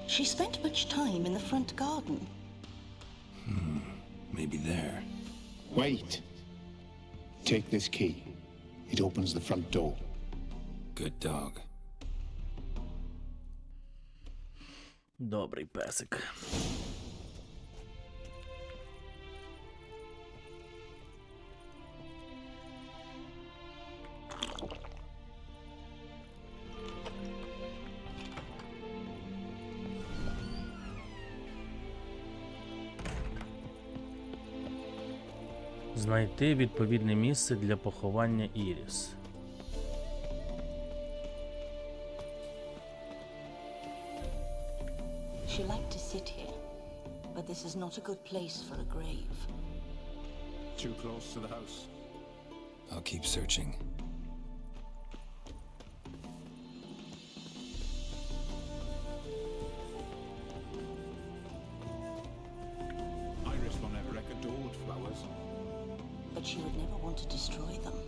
She spent much time in the front garden.
Maybe there.
Wait. Take this key. It opens the front door.
Good dog.
Добрий песик. Знайти відповідне місце для поховання Іріс.
She liked to sit here, but this is not a good place for a grave.
Too close to the house.
I'll keep searching.
Iris von Everec adored flowers.
But she would never want to destroy them.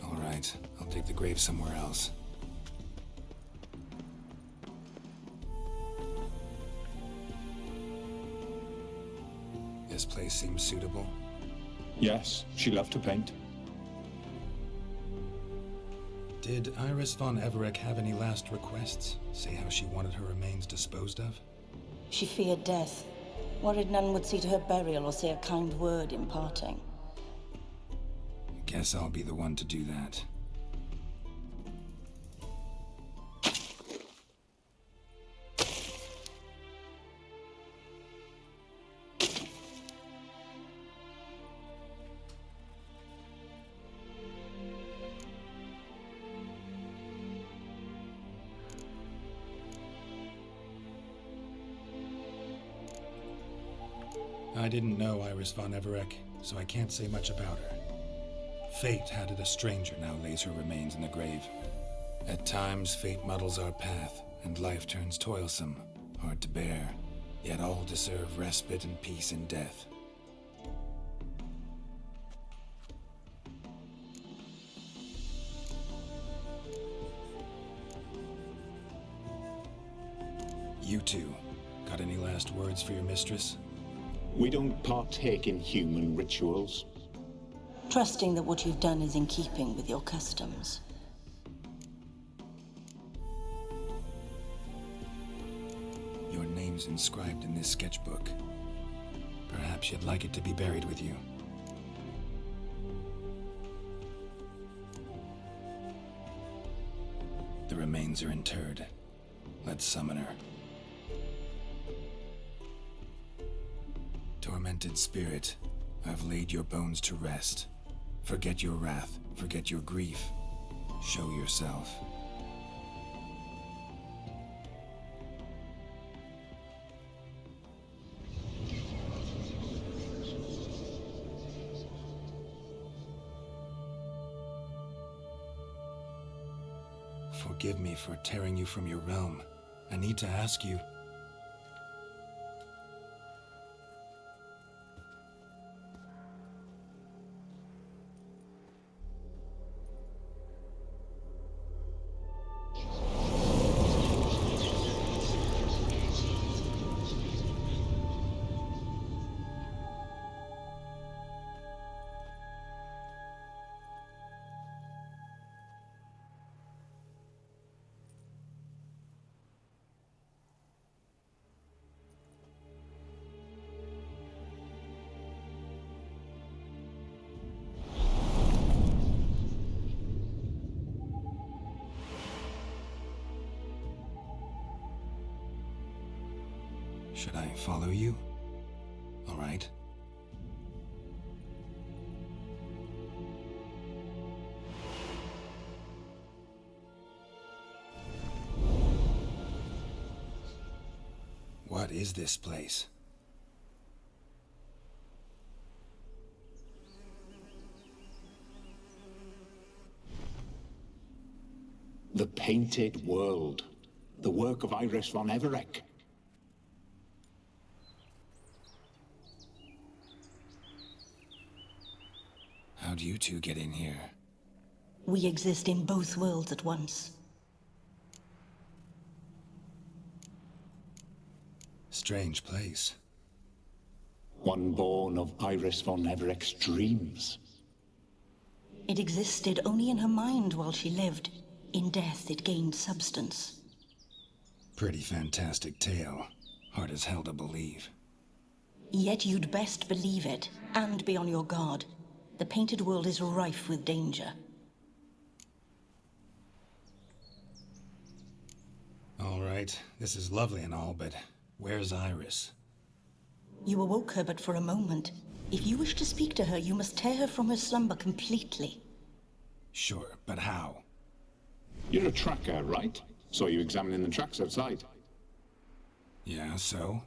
All right, I'll dig the grave somewhere else. This place seems suitable.
Yes, she loved to paint.
Did Iris von Everec have any last requests? Say how she wanted her remains disposed of?
She feared death, worried none would see to her burial or say a kind word in parting.
Guess I'll be the one to do that. I didn't know Iris von Everec, so I can't say much about her. Fate had it a stranger now lays her remains in the grave. At times, fate muddles our path, and life turns toilsome, hard to bear. Yet all deserve respite and peace in death. You two, got any last words for your mistress?
We don't partake in human rituals.
Trusting that what you've done is in keeping with your customs.
Your name's inscribed in this sketchbook. Perhaps you'd like it to be buried with you. The remains are interred. Let's summon her. Tormented spirit, I've laid your bones to rest. Forget your wrath, forget your grief. Show yourself. Forgive me for tearing you from your realm. I need to ask you. Should I follow you? All right. What is this place?
The Painted World. The work of Iris von Everec.
How do you two get in here?
We exist in both worlds at once.
Strange place.
One born of Iris von Everec's dreams.
It existed only in her mind while she lived. In death, it gained substance.
Pretty fantastic tale. Hard as hell to believe.
Yet you'd best believe it, and be on your guard. The Painted World is rife with danger.
All right, this is lovely and all, but where's Iris?
You awoke her but for a moment. If you wish to speak to her, you must tear her from her slumber completely.
Sure, but how?
You're a tracker, right? Saw you examining the tracks outside.
Yeah, so?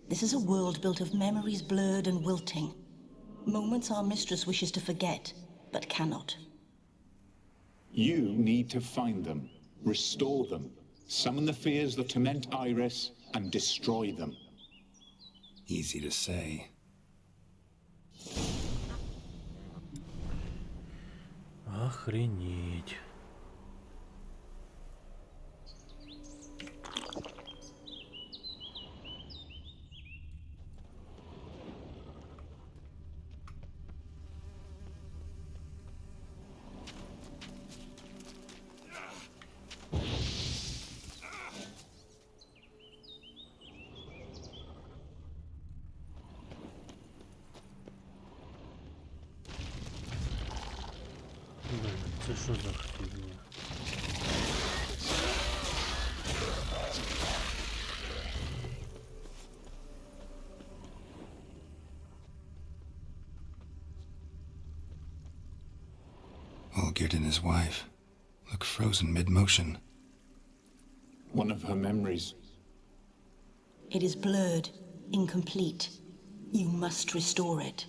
This is a world built of memories blurred and wilting. Moments our mistress wishes to forget, but cannot.
You need to find them, restore them, summon the fears that torment Iris, and destroy them.
Easy to say.
Охренеть. Це що за фігня?
Olgierd and his wife look frozen mid-motion.
One of her memories.
It is blurred, incomplete. You must restore it.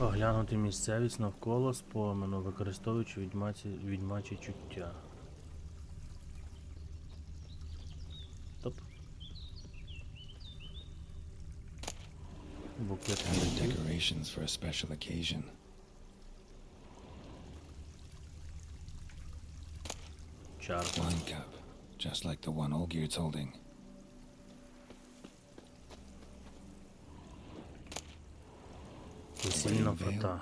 Оглянути місцевість навколо спомену, використовуючи відьмачі чуття. Стоп. Букет
Decorations for a special occasion.
Чарка.
Wine cup, just like the one Olgierd's holding.
Весільна фата.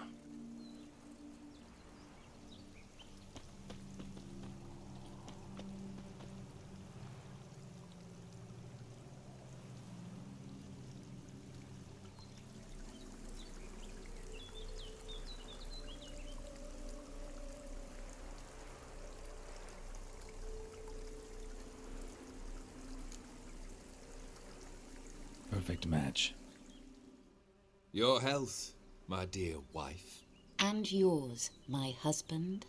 Perfect match.
Your health, my dear wife.
And yours, my husband.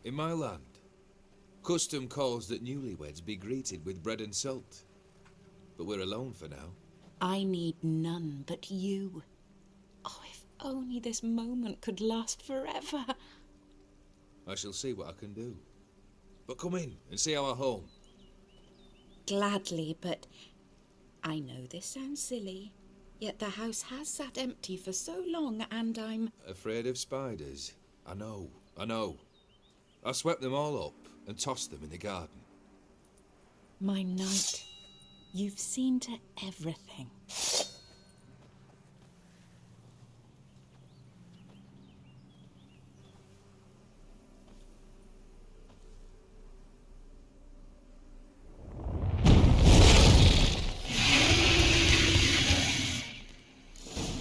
In my land, custom calls that newlyweds be greeted with bread and salt. But we're alone for now.
I need none but you. Oh, if only this moment could last forever.
I shall see what I can do. But come in and see our home.
Gladly, but I know this sounds silly, yet the house has sat empty for so long and I'm...
Afraid of spiders? I know. I swept them all up and tossed them in the garden.
My knight, you've seen to everything.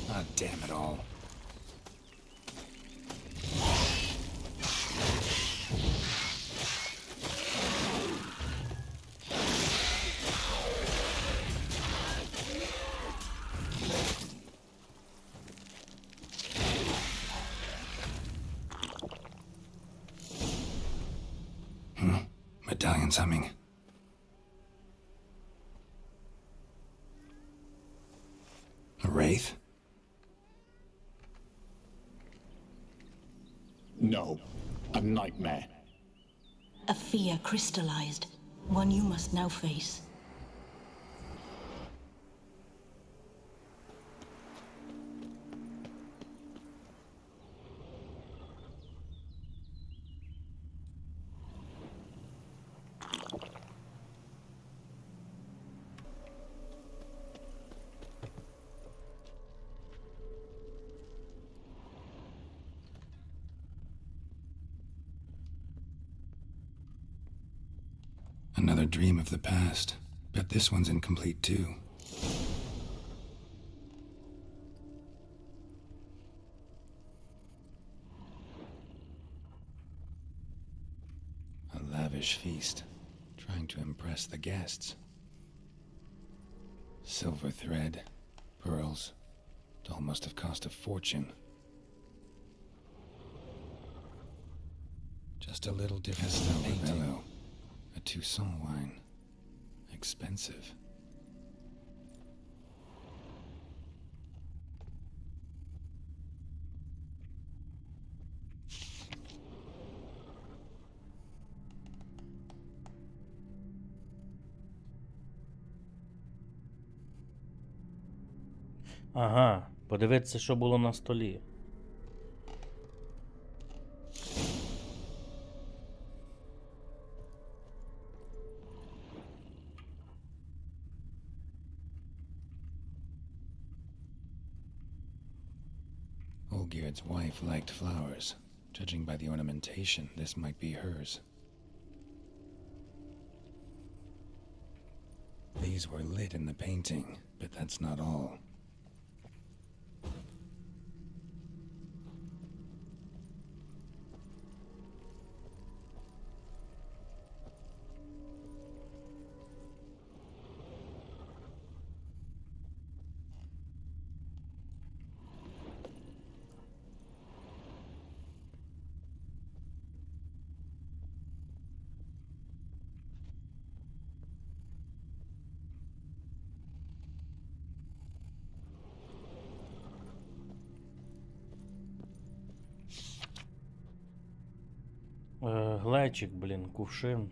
Ah, damn it all. Medallion's humming. A wraith?
No, a nightmare.
A fear crystallized, one you must now face.
Another dream of the past. Bet this one's incomplete too. A lavish feast, trying to impress the guests. Silver thread, pearls. Doll must have cost a fortune. Just a little different painting. A Toussaint wine. Expensive.
Ага, подивитися, що було на столі.
Olgierd's wife liked flowers. Judging by the ornamentation, this might be hers. These were lit in the painting, but that's not all.
Глечик, блін, кувшин.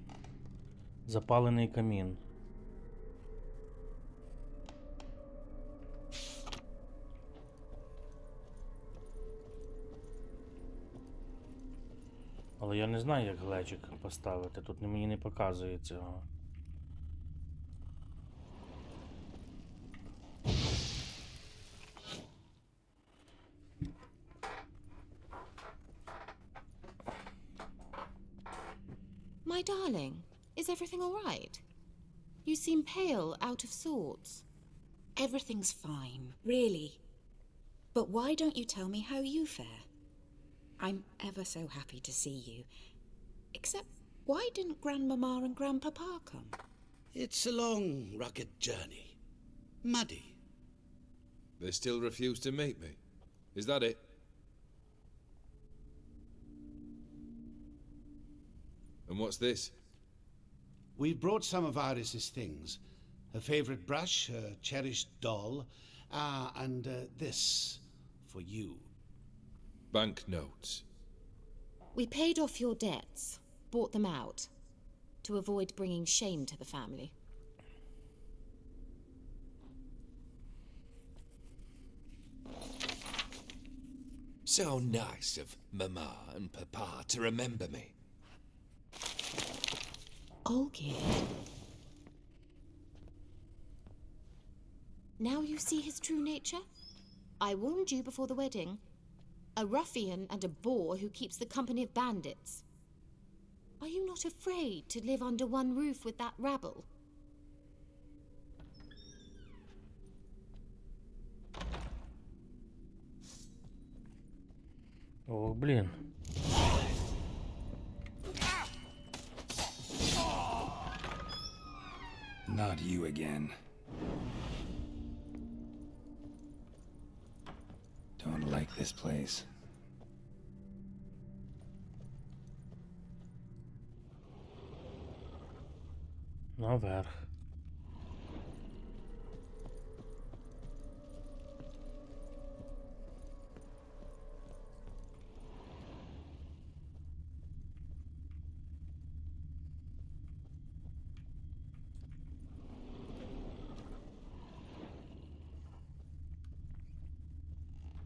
Запалений камін. Але я не знаю, як глечик поставити. Тут мені не показує цього.
My darling, is everything all right? You seem pale, out of sorts.
Everything's fine, really. But why don't you tell me how you fare? I'm ever so happy to see you. Except, why didn't Grandmama and Grandpapa come?
It's a long, rugged journey. Muddy.
They still refuse to meet me. Is that it? And what's this?
We brought some of Iris's things. Her favorite brush, her cherished doll, and this for you.
Banknotes.
We paid off your debts, bought them out, to avoid bringing shame to the family.
So nice of Mama and Papa to remember me.
Olgierd. Now you see his true nature? I warned you before the wedding. A ruffian and a boor who keeps the company of bandits. Are you not afraid to live under one roof with that rabble?
Ох, блін.
Not you again. Don't like this place.
Наверх.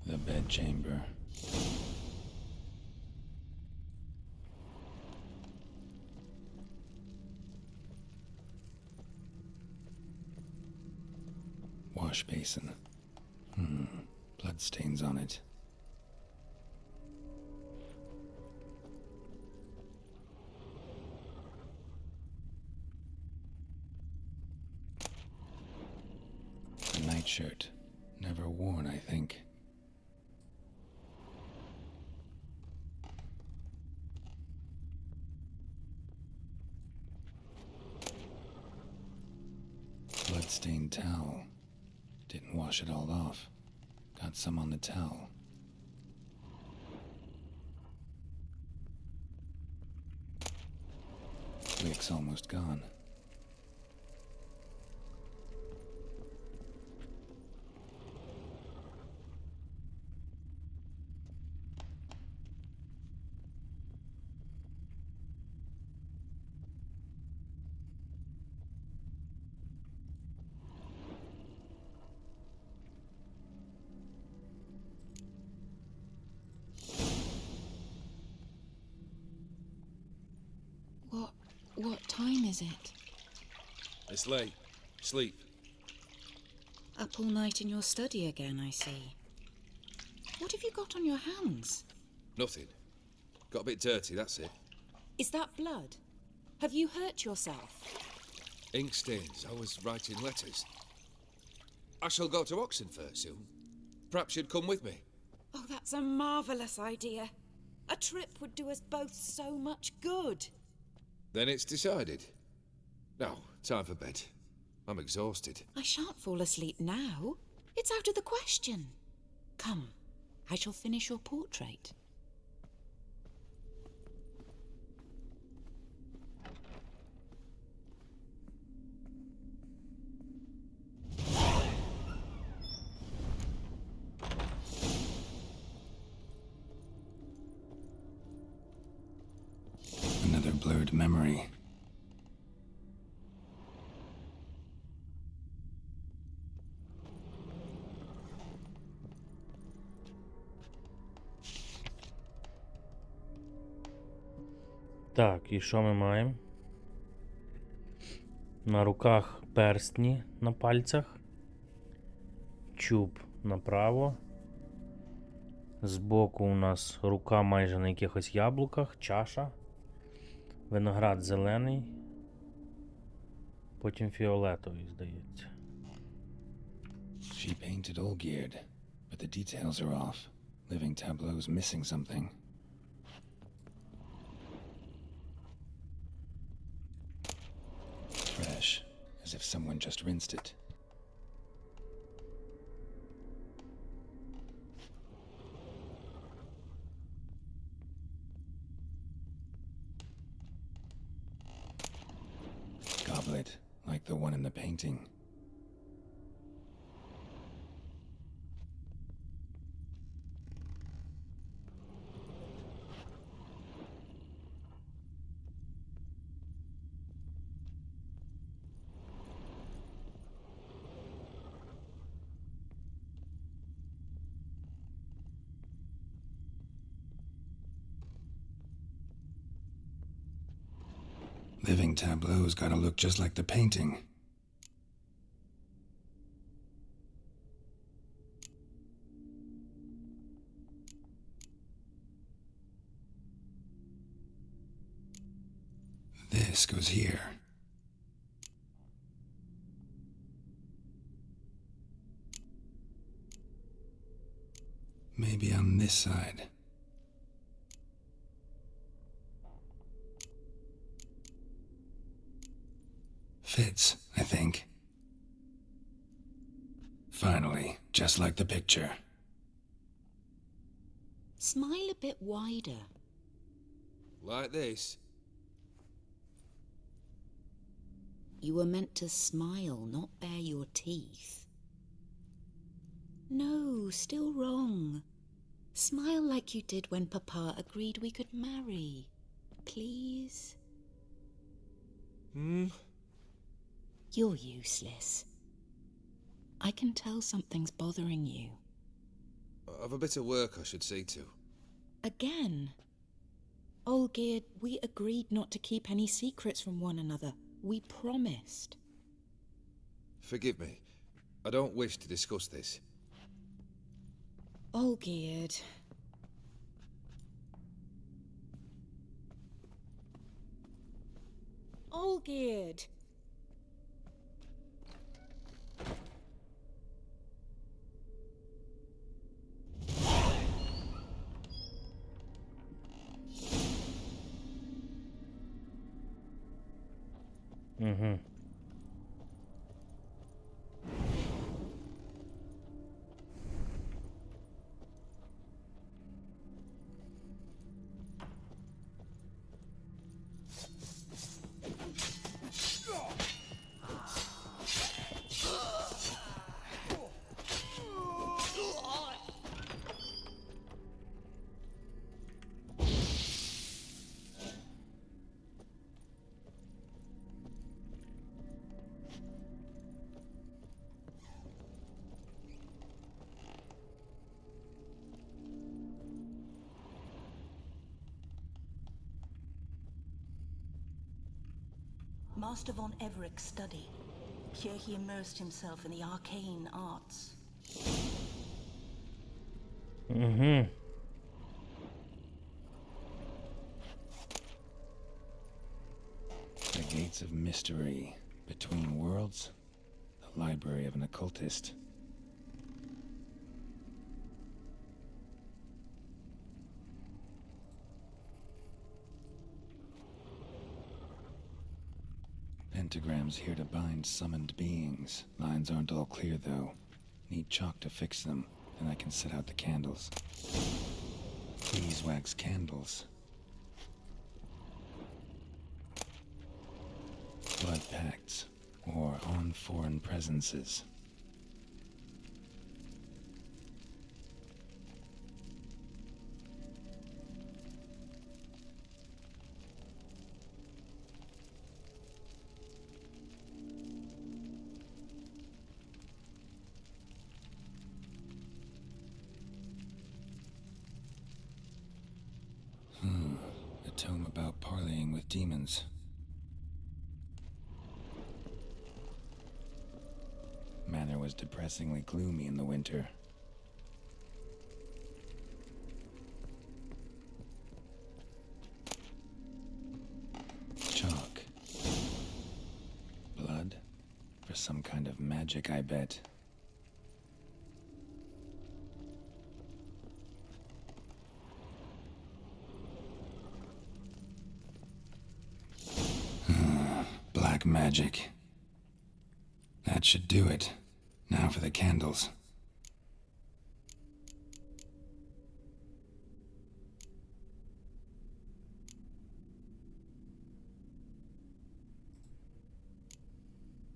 The bedchamber. Wash basin. Bloodstains on it. A nightshirt. Never worn, I think. Bloodstained towel. Didn't wash it all off. Got some on the towel. Wick's almost gone.
What time is it?
It's late. Sleep.
Up all night in your study again, I see. What have you got on your hands?
Nothing. Got a bit dirty, that's it.
Is that blood? Have you hurt yourself?
Ink stains. I was writing letters. I shall go to Oxenfurt soon. Perhaps you'd come with me.
Oh, that's a marvellous idea. A trip would do us both so much good.
Then it's decided. Now, time for bed. I'm exhausted.
I shan't fall asleep now. It's out of the question. Come, I shall finish your portrait.
Another blurred memory.
Так, і що ми маємо? На руках перстні на пальцях. Чуб направо. Збоку у нас рука майже на якихось яблуках, чаша. Виноград зелений. Потім фіолетовий, здається.
She painted Olgierd, but the details are off. Living tableau's missing something. Fresh, as if someone just rinsed it. painting. Living tableau's gotta look just like the painting. This goes here. Maybe on this side. Fits, I think. Finally, just like the picture.
Smile a bit wider.
Like this?
You were meant to smile, not bare your teeth. No, still wrong. Smile like you did when Papa agreed we could marry. Please? You're useless. I can tell something's bothering you.
I've a bit of work I should see to.
Again? Olgierd, we agreed not to keep any secrets from one another. We promised.
Forgive me. I don't wish to discuss this.
Olgierd. Olgierd!
Mm-hmm.
Master von Everett's study. Here he immersed himself in the arcane arts.
Mm-hmm.
The gates of mystery. Between worlds. The library of an occultist. Pentagrams here to bind summoned beings. Lines aren't all clear, though. Need chalk to fix them, and I can set out the candles. Beeswax candles. Blood pacts, or on foreign presences. A tome about parleying with demons. Manor was depressingly gloomy in the winter. Chalk. Blood? For some kind of magic, I bet. Black magic. That should do it. Now for the candles.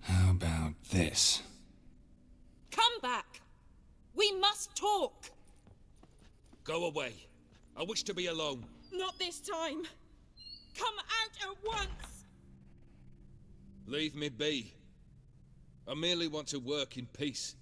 How about this.
Come back! We must talk!
Go away. I wish to be alone.
Not this time! Come out at once!
Leave me be. I merely want to work in peace.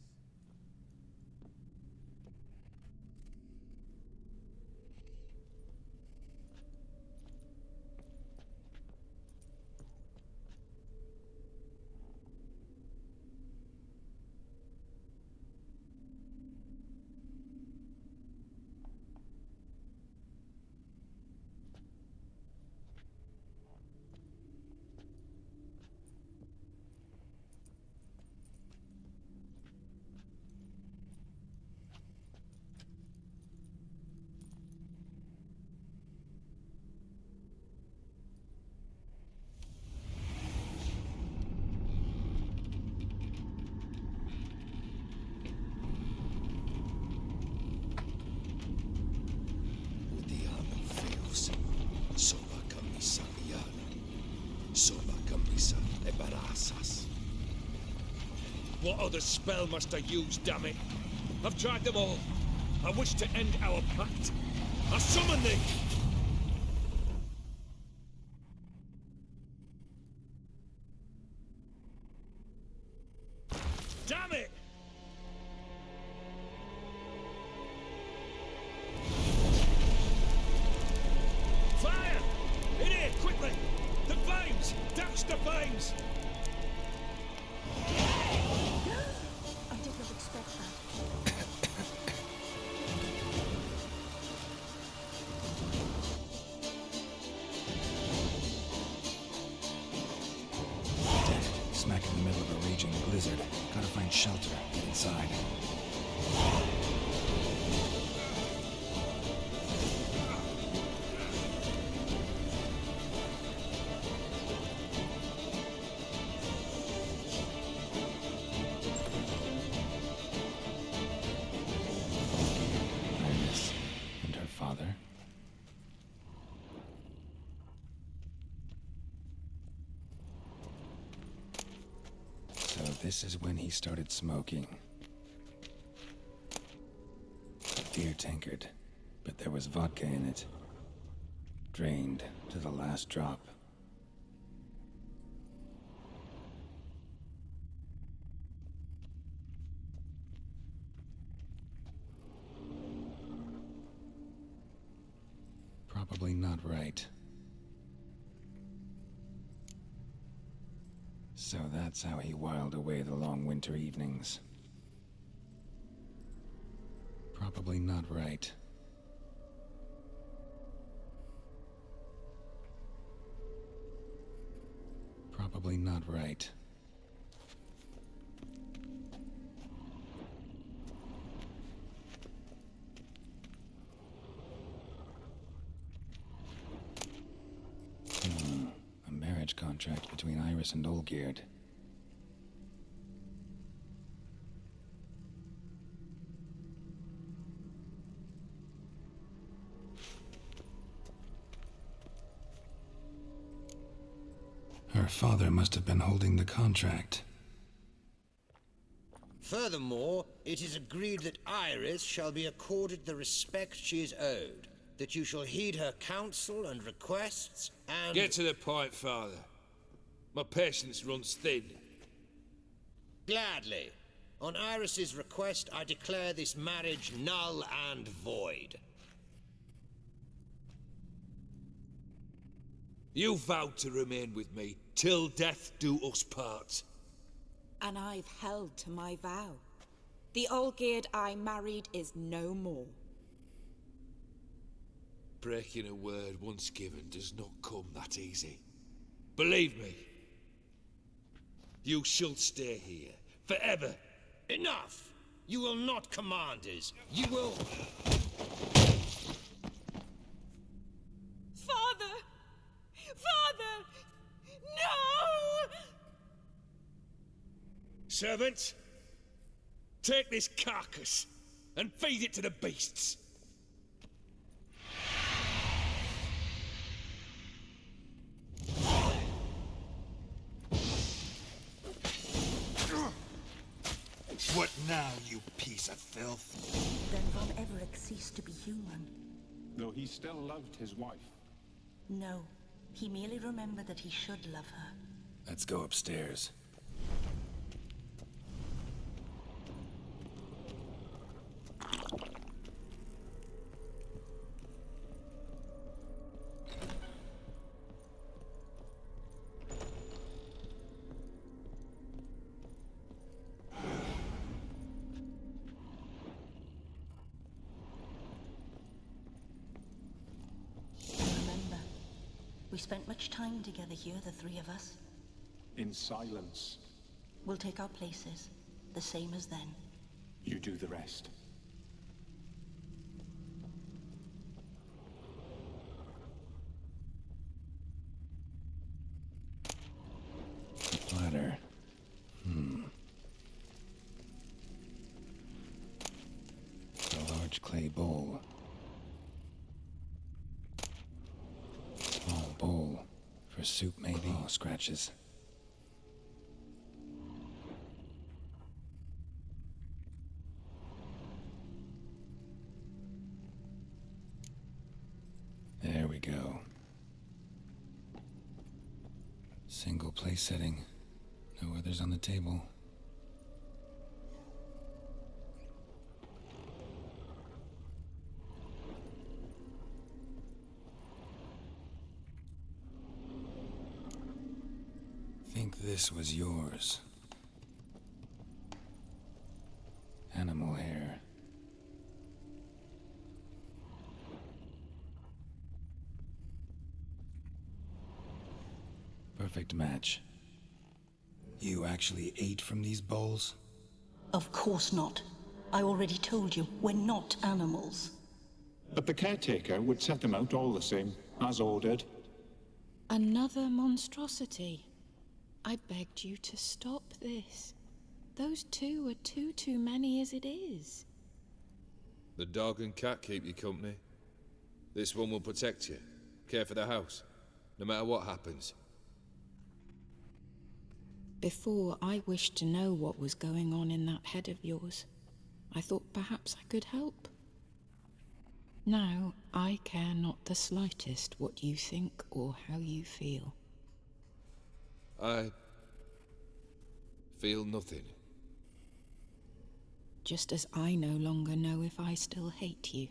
What other spell must I use, damn it? I've tried them all. I wish to end our pact. I summon thee! Damn it! Fire! In here, quickly! The flames! Douse the flames!
I did not expect that.
Dead, smack in the middle of a raging blizzard. Gotta find shelter, get inside. This is when he started smoking. Beer tankard, but there was vodka in it. Drained to the last drop. Probably not right. So that's how he whiled away the long winter evenings. Probably not right. Probably not right. A marriage contract between Iris and Olgierd. Her father must have been holding the contract.
Furthermore, it is agreed that Iris shall be accorded the respect she is owed, that you shall heed her counsel and requests, and...
Get to the point, Father. My patience runs thin.
Gladly. On Iris's request, I declare this marriage null and void.
You vowed to remain with me till death do us part.
And I've held to my vow. The Olgierd I married is no more.
Breaking a word once given does not come that easy. Believe me. You shall stay here, forever.
Enough! You will not command us. You will...
Father! Father! No!
Servant, take this carcass and feed it to the beasts.
Now, you piece of filth.
Then Von Everett ceased to be human.
Though he still loved his wife.
No, he merely remembered that he should love her.
Let's go upstairs.
We spent much time together here, the three of us.
In silence.
We'll take our places, the same as then.
You do the rest.
Ladder. A large clay bowl. Small bowl. For soup, maybe? Oh, scratches. There we go. Single place setting. No others on the table. Think this was yours. Animal hair. Perfect match. You actually ate from these bowls?
Of course not. I already told you, we're not animals.
But the caretaker would set them out all the same, as ordered.
Another monstrosity. I begged you to stop this. Those two are too many as it is.
The dog and cat keep you company. This one will protect you, care for the house, no matter what happens.
Before, I wished to know what was going on in that head of yours. I thought perhaps I could help. Now, I care not the slightest what you think or how you feel.
I feel nothing.
Just as I no longer know if I still hate you.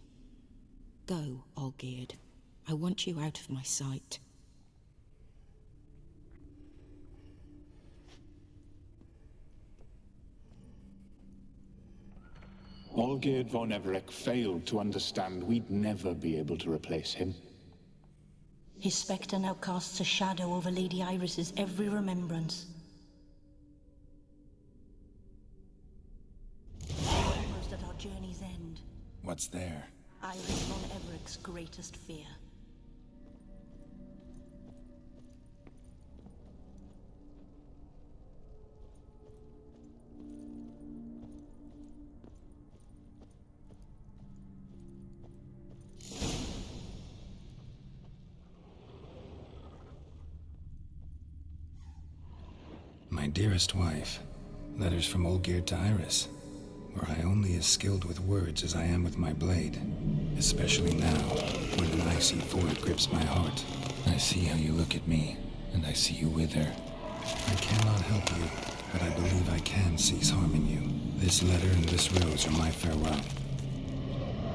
Go, Olgierd. I want you out of my sight.
Olgierd von Everett failed to understand we'd never be able to replace him.
His spectre now casts a shadow over Lady Iris's every remembrance. We're almost at our journey's end.
What's there?
Iris von Everett's greatest fear.
My dearest wife, letters from Olgierd to Iris. Were I only as skilled with words as I am with my blade, especially now, when an icy void grips my heart. I see how you look at me, and I see you with her. I cannot help you, but I believe I can cease harming you. This letter and this rose are my farewell.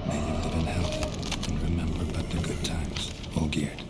May you live in health, and remember but the good times, Olgierd.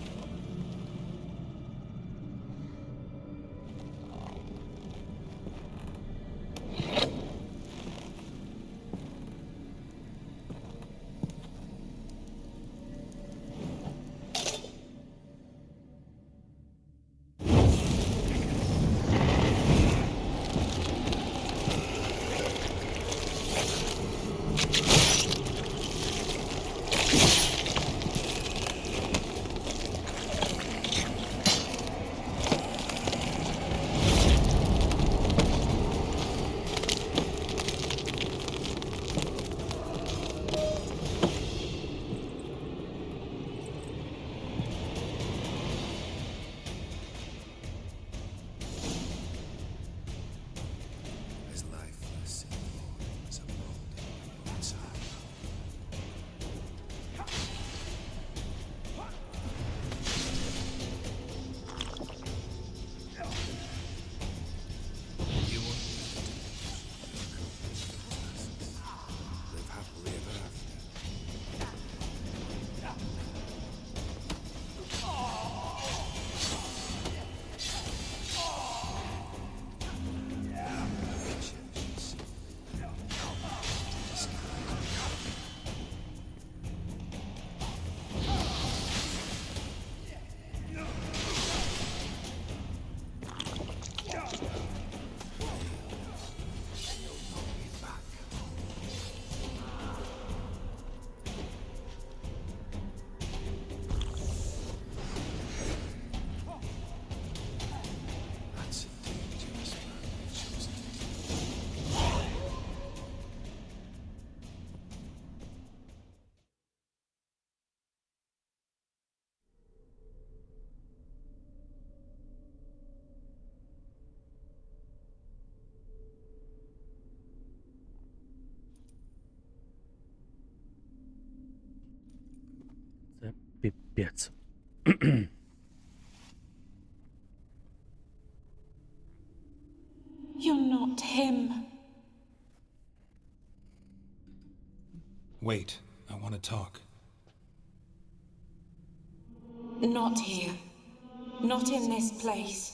Капець.
You're not him.
Wait, I want to talk.
Not here. Not in this place.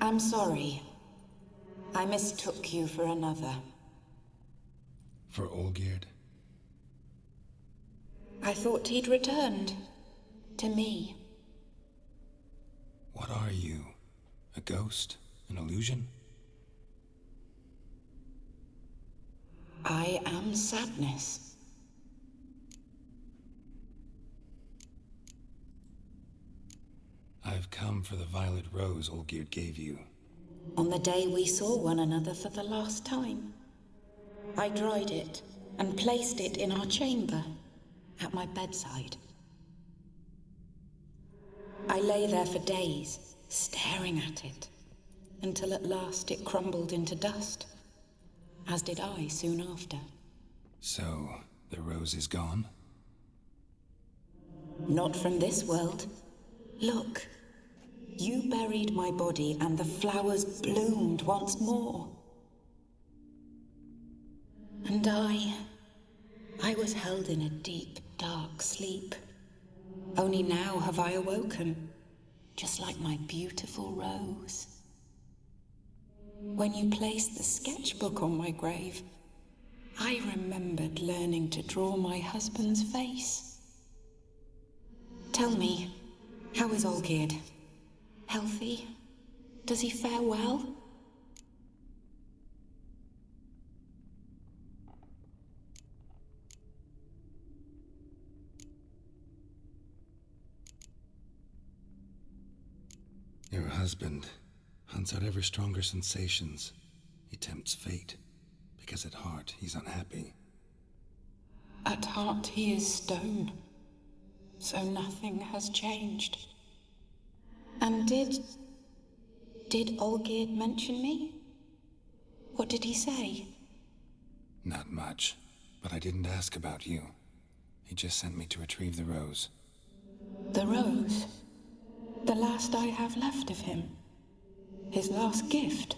I'm sorry. I mistook you for another.
For Olgierd?
I thought he'd returned. To me.
What are you? A ghost? An illusion?
I am sadness.
I've come for the violet rose Olgierd gave you.
On the day we saw one another for the last time, I dried it and placed it in our chamber, at my bedside. I lay there for days, staring at it, until at last it crumbled into dust, as did I soon after.
So, the rose is gone?
Not from this world. Look, you buried my body and the flowers bloomed once more. And I was held in a deep, dark sleep. Only now have I awoken, just like my beautiful rose. When you placed the sketchbook on my grave, I remembered learning to draw my husband's face. Tell me, how is Olgierd? Healthy? Does he fare well?
Your husband hunts out ever stronger sensations. He tempts fate, because at heart he's unhappy.
At heart he is stone, so nothing has changed. And did Olgierd mention me? What did he say?
Not much, but I didn't ask about you. He just sent me to retrieve the rose.
The rose? The last I have left of him. His last gift.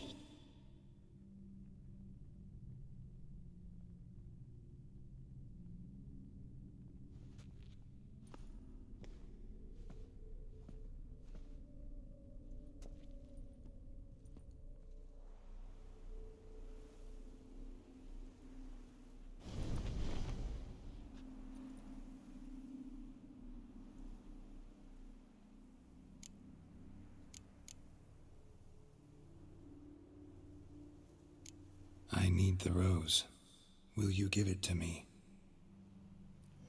I need the rose. Will you give it to me?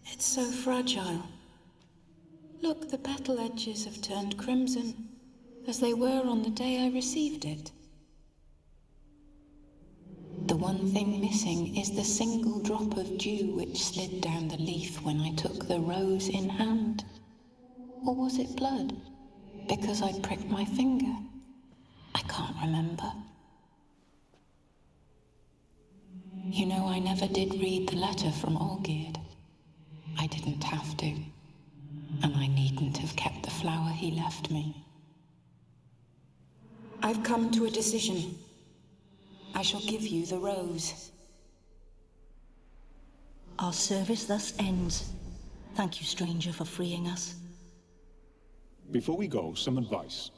It's so fragile. Look, the petal edges have turned crimson, as they were on the day I received it. The one thing missing is the single drop of dew which slid down the leaf when I took the rose in hand. Or was it blood? Because I pricked my finger? I can't remember. You know, I never did read the letter from Olgierd. I didn't have to. And I needn't have kept the flower he left me. I've come to a decision. I shall give you the rose.
Our service thus ends. Thank you, stranger, for freeing us.
Before we go, some advice.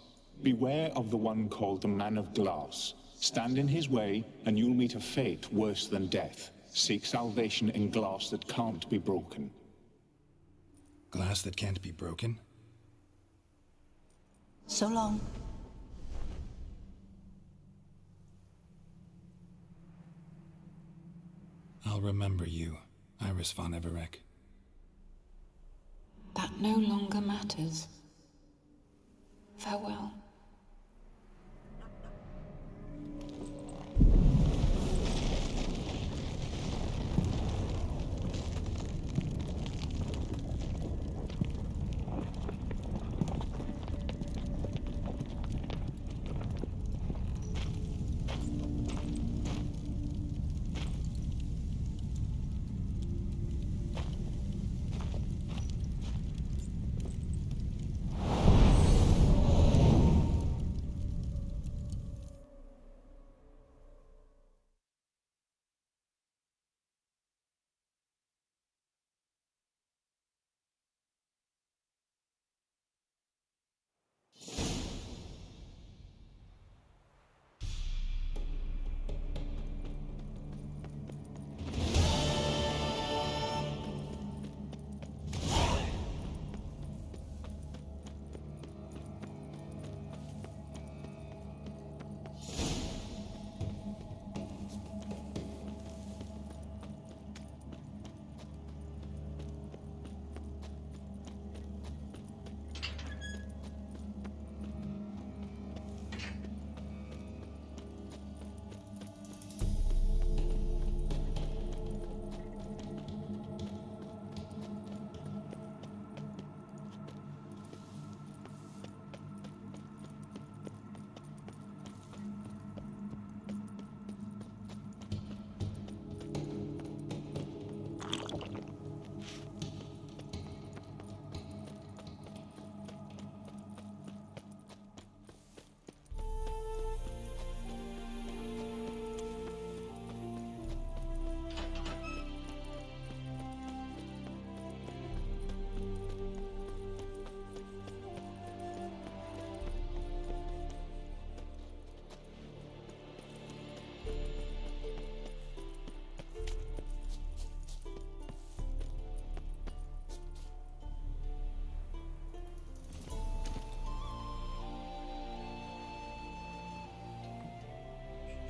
Beware of the one called the Man of Glass. Stand in his way, and you'll meet a fate worse than death. Seek salvation in glass that can't be broken.
Glass that can't be broken?
So long.
I'll remember you, Iris von Everec.
That no longer matters. Farewell.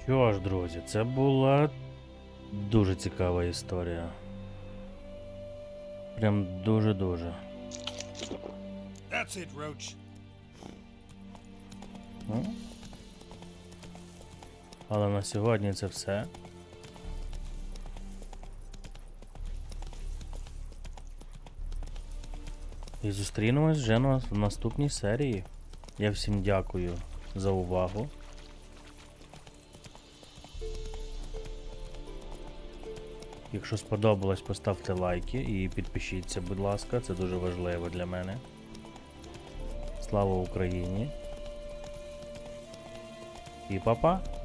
Що ж, друзі, це була дуже цікава історія. Прям дуже-дуже.
That's it, Roach.
Ну. Але на сьогодні це все. І зустрінемось вже в наступній серії. Я всім дякую за увагу. Якщо сподобалось, поставте лайки і підпишіться, будь ласка, це дуже важливо для мене. Слава Україні! І па-па!